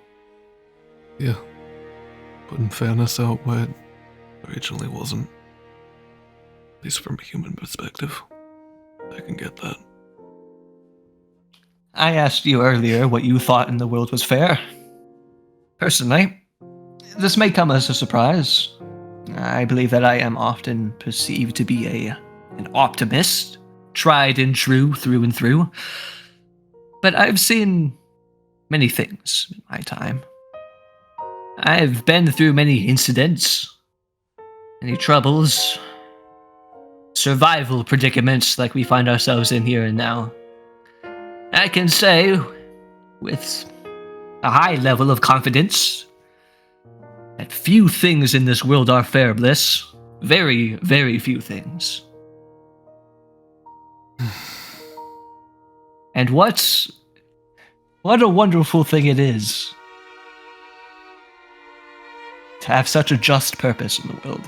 Yeah. Putting fairness out where it originally wasn't. At least from a human perspective. I can get that. I asked you earlier what you thought in the world was fair. Personally, this may come as a surprise. I believe that I am often perceived to be an optimist, tried and true through and through. But I've seen many things in my time. I've been through many incidents, many troubles, survival predicaments like we find ourselves in here and now. I can say, with a high level of confidence, that few things in this world are fair, Bliss. Very, very few things. And what a wonderful thing it is to have such a just purpose in the world.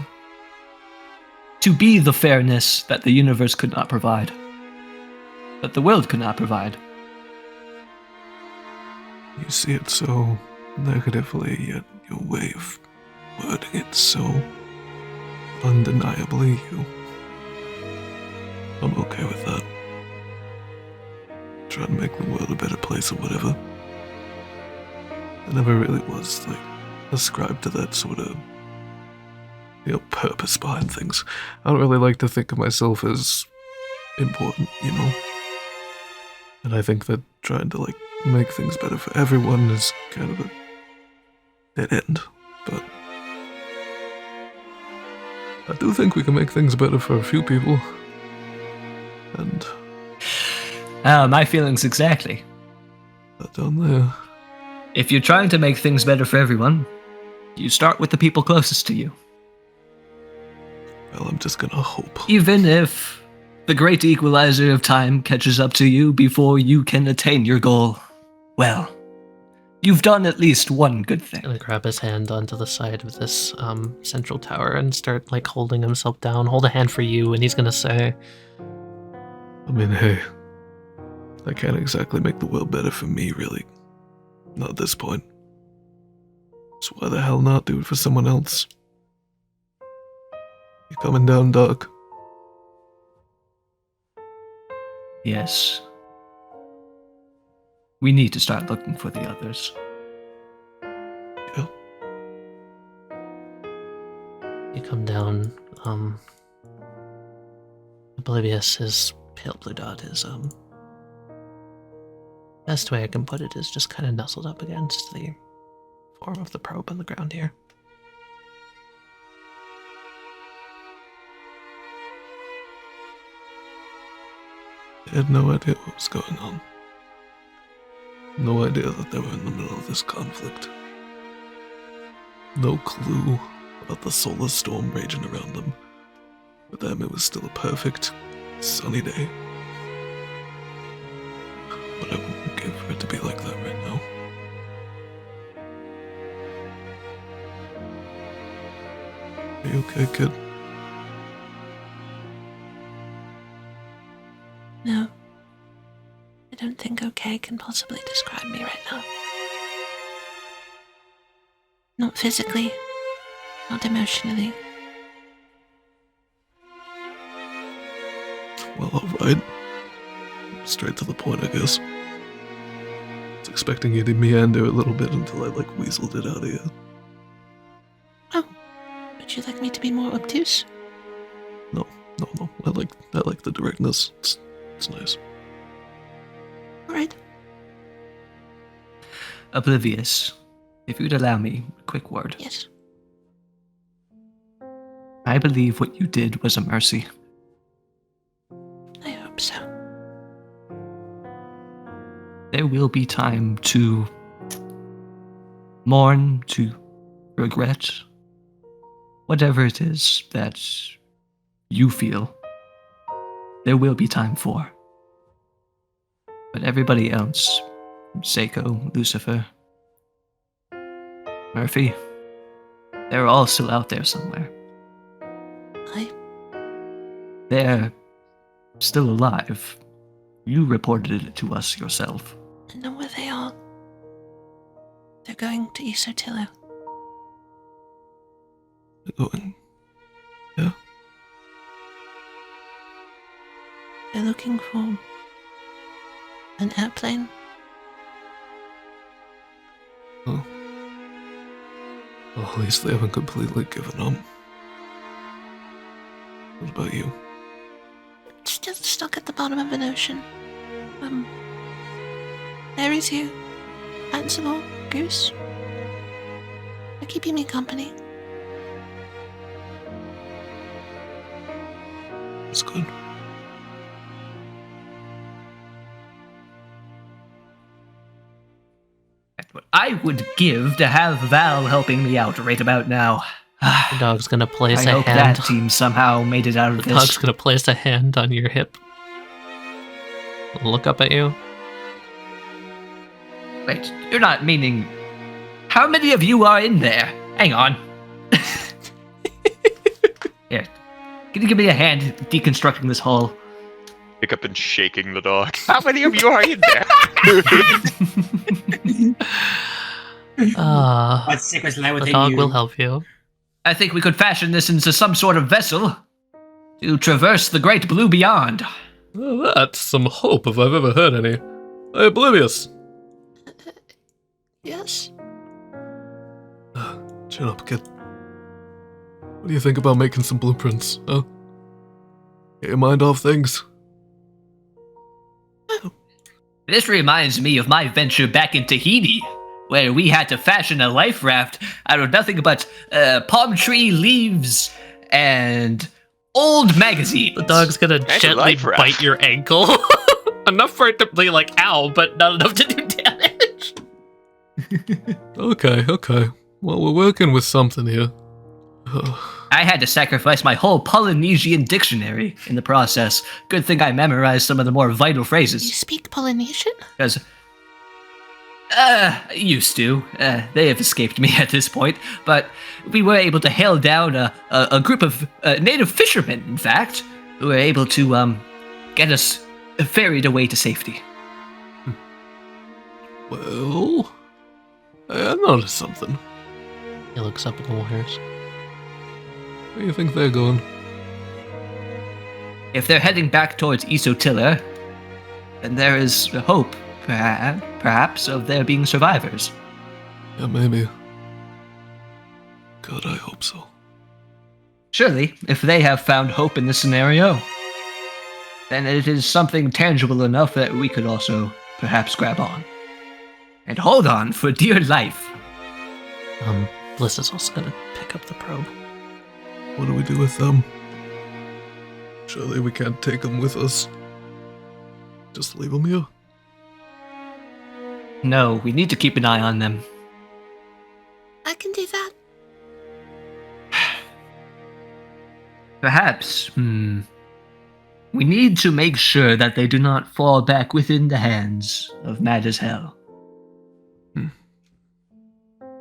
To be the fairness that the universe could not provide. That the world could not provide. You see it so negatively, yet your way of wording it so undeniably you. I'm okay with that. Trying to make the world a better place or whatever. I never really was, ascribed to that sort of, purpose behind things. I don't really like to think of myself as important, And I think that trying to, make things better for everyone is kind of a dead end, but I do think we can make things better for a few people, and my feelings exactly. that down there. If you're trying to make things better for everyone, you start with the people closest to you. Well, I'm just gonna hope. Even if the great equalizer of time catches up to you before you can attain your goal, well, you've done at least one good thing. Gonna grab his hand onto the side of this central tower and start holding himself down. Hold a hand for you, and he's gonna say, I mean, hey, I can't exactly make the world better for me, really. Not at this point. So why the hell not do it for someone else? coming down dark. Yes. We need to start looking for the others. Yeah. You come down, Oblivious, his pale blue dot is, best way I can put it is just kind of nuzzled up against the form of the probe on the ground here. I had no idea what was going on. No idea that they were in the middle of this conflict. No clue about the solar storm raging around them. For them, it was still a perfect, sunny day. But I wouldn't give for it to be like that right now. Are you okay, kid? No. I don't think okay can possibly describe me right now. Not physically, not emotionally. Well, alright. Straight to the point, I guess. I was expecting you to meander a little bit until I, weaseled it out of you. Oh, would you like me to be more obtuse? No. I like the directness. It's nice. Alright. Oblivious, if you'd allow me a quick word. Yes. I believe what you did was a mercy. I hope so. There will be time to mourn, to regret, whatever it is that you feel. There will be time for. But everybody else, Seiko, Lucifer, Murphy, they're all still out there somewhere. They're still alive. You reported it to us yourself. I know where they are. They're going to Isotilo. They're going. Yeah? They're looking for an airplane. Oh. Well, at least they haven't completely given up. What about you? Still stuck at the bottom of an ocean. There is you, Ansible, Goose. You're keeping me company. That's good. That's what I would give to have Val helping me out right about now. The dog's gonna place I a hope hand. that team somehow made it out of The this. dog's gonna place a hand on your hip. Look up at you. Wait, you're not meaning... How many of you are in there? Hang on. Here, can you give me a hand deconstructing this hole? Pick up and shaking the dog. How many of you are in there? What secrets lie The within dog you? will help you. I think we could fashion this into some sort of vessel to traverse the great blue beyond. Well, that's some hope if I've ever heard any. Hey, Oblivious! Yes? Chin up, kid. What do you think about making some blueprints, huh? Get your mind off things. This reminds me of my venture back in Tahiti, where we had to fashion a life raft out of nothing but palm tree leaves and old magazines. The dog's gonna That's a gently life raft. bite your ankle. Enough for it to be like, ow, but not enough to do damage. Okay. Well, we're working with something here. I had to sacrifice my whole Polynesian dictionary in the process. Good thing I memorized some of the more vital You phrases. speak Polynesian? Because, used to. They have escaped me at this point. But we were able to hail down a group of native fishermen, in fact, who were able to get us ferried away to safety. Well, I noticed something. He looks up at the wires. Where do you think they're going? if they're heading back towards Isotiller, then there is hope, perhaps, of there being survivors. Yeah, maybe. God, I hope so. Surely, if they have found hope in this scenario, then it is something tangible enough that we could also perhaps grab on. And hold on for dear life. Bliss is also gonna pick up the probe. What do we do with them? Surely we can't take them with us. Just leave them here? No, we need to keep an eye on them. I can do that. Perhaps, we need to make sure that they do not fall back within the hands of Mad as Hell.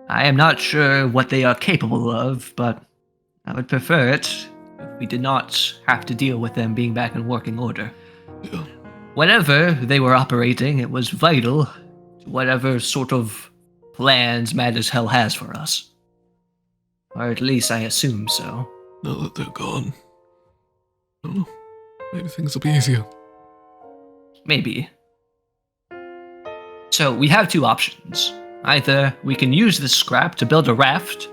I am not sure what they are capable of, but I would prefer it if we did not have to deal with them being back in working order. Yeah. Whenever they were operating, it was vital to whatever sort of plans Mad as Hell has for us. Or at least I assume so. Now that they're gone, I don't know. Maybe things will be easier. Maybe. So we have two options. Either we can use this scrap to build a raft,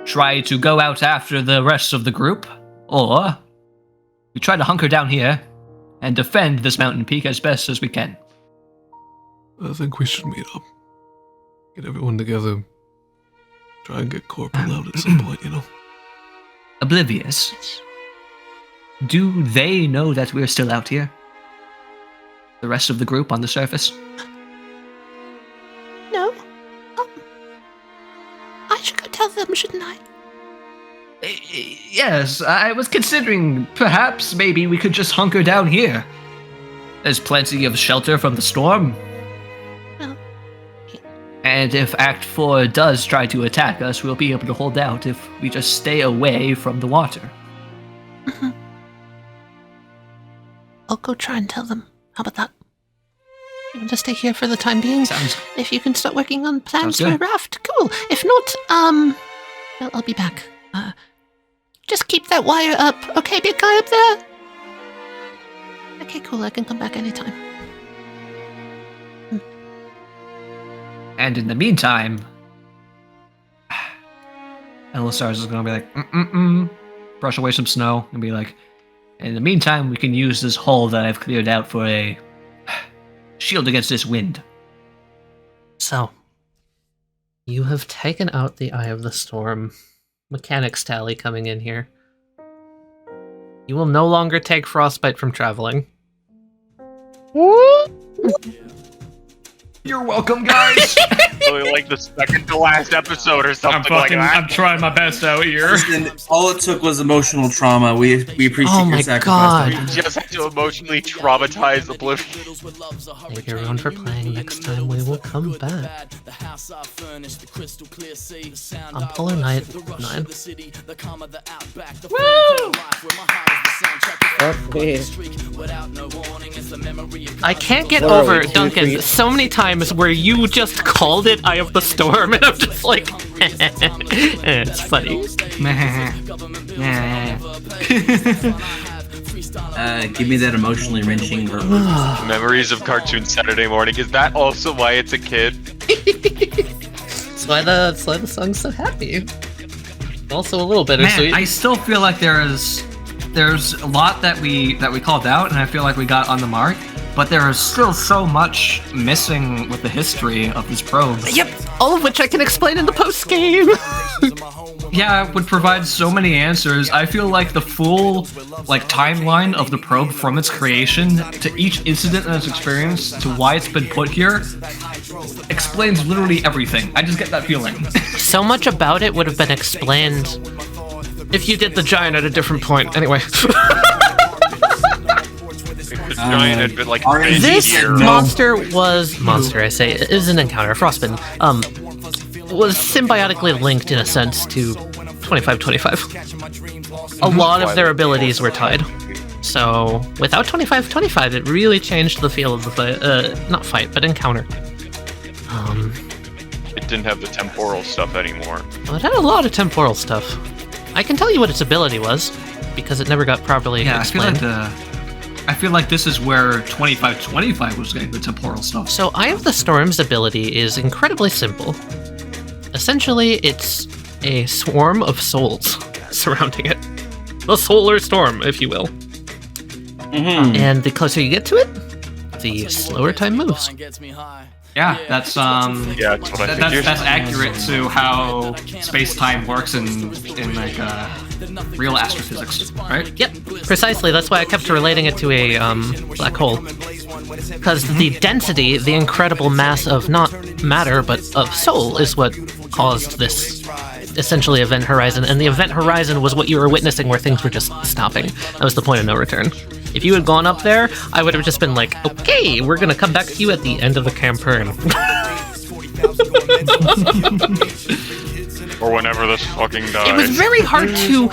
try to go out after the rest of the group, or we try to hunker down here and defend this mountain peak as best as we can. I think we should meet up. Get everyone together. Try and get Corporal out at some point, you know? Oblivious. Do they know that we're still out here? The rest of the group on the surface? No. I should go tell them, shouldn't I? Yes, I was considering perhaps maybe we could just hunker down here. There's plenty of shelter from the storm. Well, And if Act 4 does try to attack us, we'll be able to hold out if we just stay away from the water. I'll go try and tell them. How about that? You want to stay here for the time being? Sounds If you can start working on plans Sounds for a good. raft, cool. If not, well, I'll be back. Just keep that wire up, okay, big guy up there? Okay, cool, I can come back anytime. And in the meantime, Elessar is going to be like, brush away some snow, and be like, in the meantime, we can use this hole that I've cleared out for a shield against this wind. So, you have taken out the Eye of the Storm. Mechanics Tali coming in here. You will no longer take frostbite from traveling. You're welcome, guys. Really like the second to last episode or something like that. I'm trying my best out here. Listen, all it took was emotional trauma. We appreciate Oh your my sacrifice. God. You just have to emotionally traumatize Oblivion. Thank you everyone for playing. Next time we will come back. On Polar Night 9. Woo! I can't get Literally over, 2, Duncan, 3. so many times where you just called it Eye of the Storm, and I'm just like, it's funny. Give me that emotionally wrenching verb. Memories of Cartoon Saturday Morning. Is that also why it's a kid? That's why the song's so happy. Also a little bittersweet. Man, I still feel like there's a lot that we called out, and I feel like we got on the mark. But there is still so much missing with the history of this probe. Yep, all of which I can explain in the post game. Yeah, it would provide so many answers. I feel like the full timeline of the probe from its creation to each incident and its experience to why it's been put here explains literally everything. I just get that feeling. So much about it would have been explained if you did the giant at a different point. Anyway. The giant had been like This here. monster, I say, is an encounter, Frostbitten, was symbiotically linked in a sense to 2525. A lot of their abilities were tied. So, without 2525, it really changed the feel of the fight, not fight, but encounter. It didn't have the temporal stuff anymore. Well, it had a lot of temporal stuff. I can tell you what its ability was, because it never got properly Yeah, I feel like explained. I feel like this is where 2525 was getting the temporal stuff. So Eye of the Storm's ability is incredibly simple. Essentially, it's a swarm of souls surrounding it. The solar storm, if you will. And the closer you get to it, the slower time moves. Yeah, that's Yeah, that's what I figured. that's accurate to how space-time works in like real astrophysics, right? Yep, precisely. That's why I kept relating it to a black hole. Because the density, the incredible mass of not matter, but of soul, is what caused this essentially event horizon. And the event horizon was what you were witnessing, where things were just stopping. That was the point of no return. If you had gone up there, I would have just been like, okay, we're gonna come back to you at the end of the campaign. Or whenever this fucking dies. It was very hard to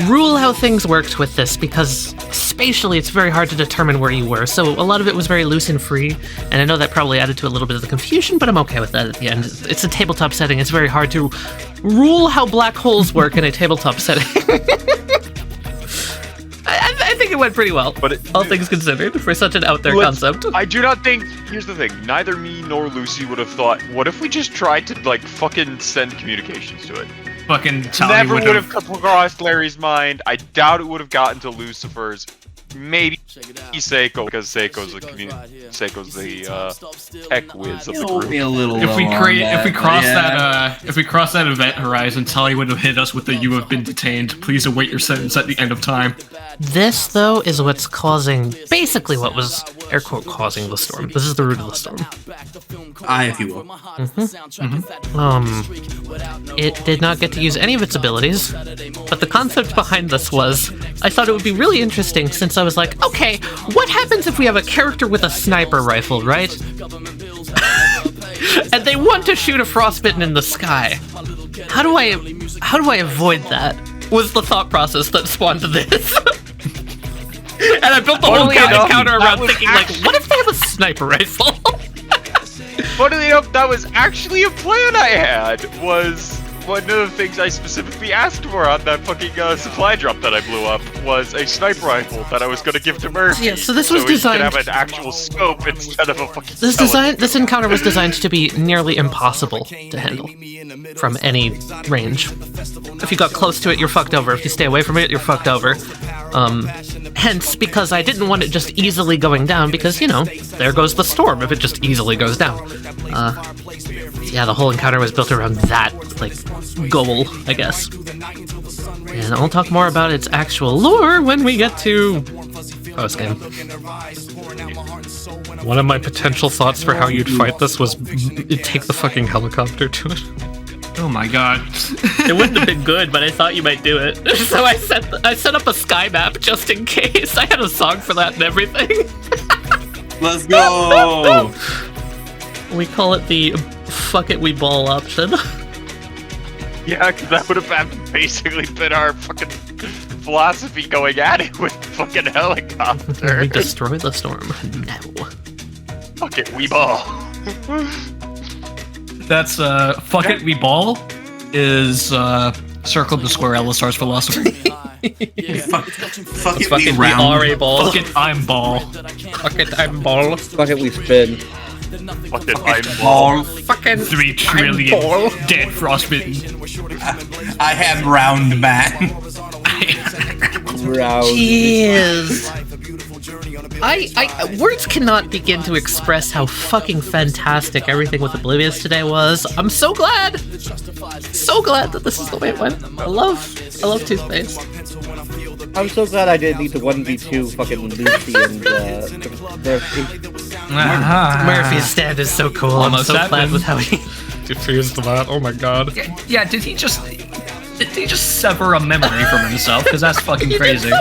rule how things worked with this, because spatially it's very hard to determine where you were. So a lot of it was very loose and free, and I know that probably added to a little bit of the confusion, but I'm okay with that at the end. It's a tabletop setting. It's very hard to rule how black holes work in a tabletop setting. I think it went pretty well, but all things considered, for such an out there concept. I do not think. Here's the thing. Neither me nor Lucy would have thought. What if we just tried to like fucking send communications to it? Fucking Tali Never would would have come across Larry's mind. I doubt it would have gotten to Lucifer's. Maybe Seiko, because Seiko's the tech whiz of the It'll group. be a little If we low on create, that, if we but cross yeah. that event horizon, Tali would have hit us with the "You have been detained. Please await your sentence at the end of time." This, though, is what's causing, basically what was, air quote, causing the storm. This is the root of the storm. If you will. It did not get to use any of its abilities, but the concept behind this was, I thought it would be really interesting, since I was like, okay, what happens if we have a character with a sniper rifle, right? And they want to shoot a frostbitten in the sky. How do I avoid that? Was the thought process that spawned this. And I built the whole encounter around thinking, like, what if they have a sniper rifle? Funny enough, that was actually a plan I had. Was one of the things I specifically asked for on that fucking supply drop that I blew up was a sniper rifle that I was going to give to Murphy. Yeah, so this was designed. So he could have an actual scope instead of a fucking. This encounter was designed to be nearly impossible to handle from any range. If you got close to it, you're fucked over. If you stay away from it, you're fucked over. Hence, because I didn't want it just easily going down, because, you know, there goes the storm if it just easily goes down. Yeah, the whole encounter was built around that, like, goal, I guess. And I'll talk more about its actual lore when we get to post-game. One of my potential thoughts for how you'd fight this was take the fucking helicopter to it. Oh my god. It wouldn't have been good, but I thought you might do it. So I set up a sky map just in case. I had a song for that and everything. Let's go! We call it the fuck it we ball option. Yeah, because that would have basically been our fucking philosophy going at it with fucking helicopter. We destroy the storm. No. Fuck it, we ball. That's fuck it, we ball is circle the square Elessar's philosophy. Fuck it, Fuck we it, we round. are a ball. Fuck it, I'm ball. Fuck it, I'm ball. Fuck it, we spin. Fuck it, I'm ball. Fucking 3 trillion ball. dead frostbitten. I am round man. Jeez. Words cannot begin to express how fucking fantastic everything with Oblivious today was. I'm so glad. So glad that this is the way it went. I love toothpaste. I'm so glad I didn't need to 1v2 fucking Lucy and Murphy. Murphy's stand is so cool. Almost I'm so glad happened. with how he Diffused that. Oh my god. Yeah, did he just sever a memory from himself? Because that's fucking crazy.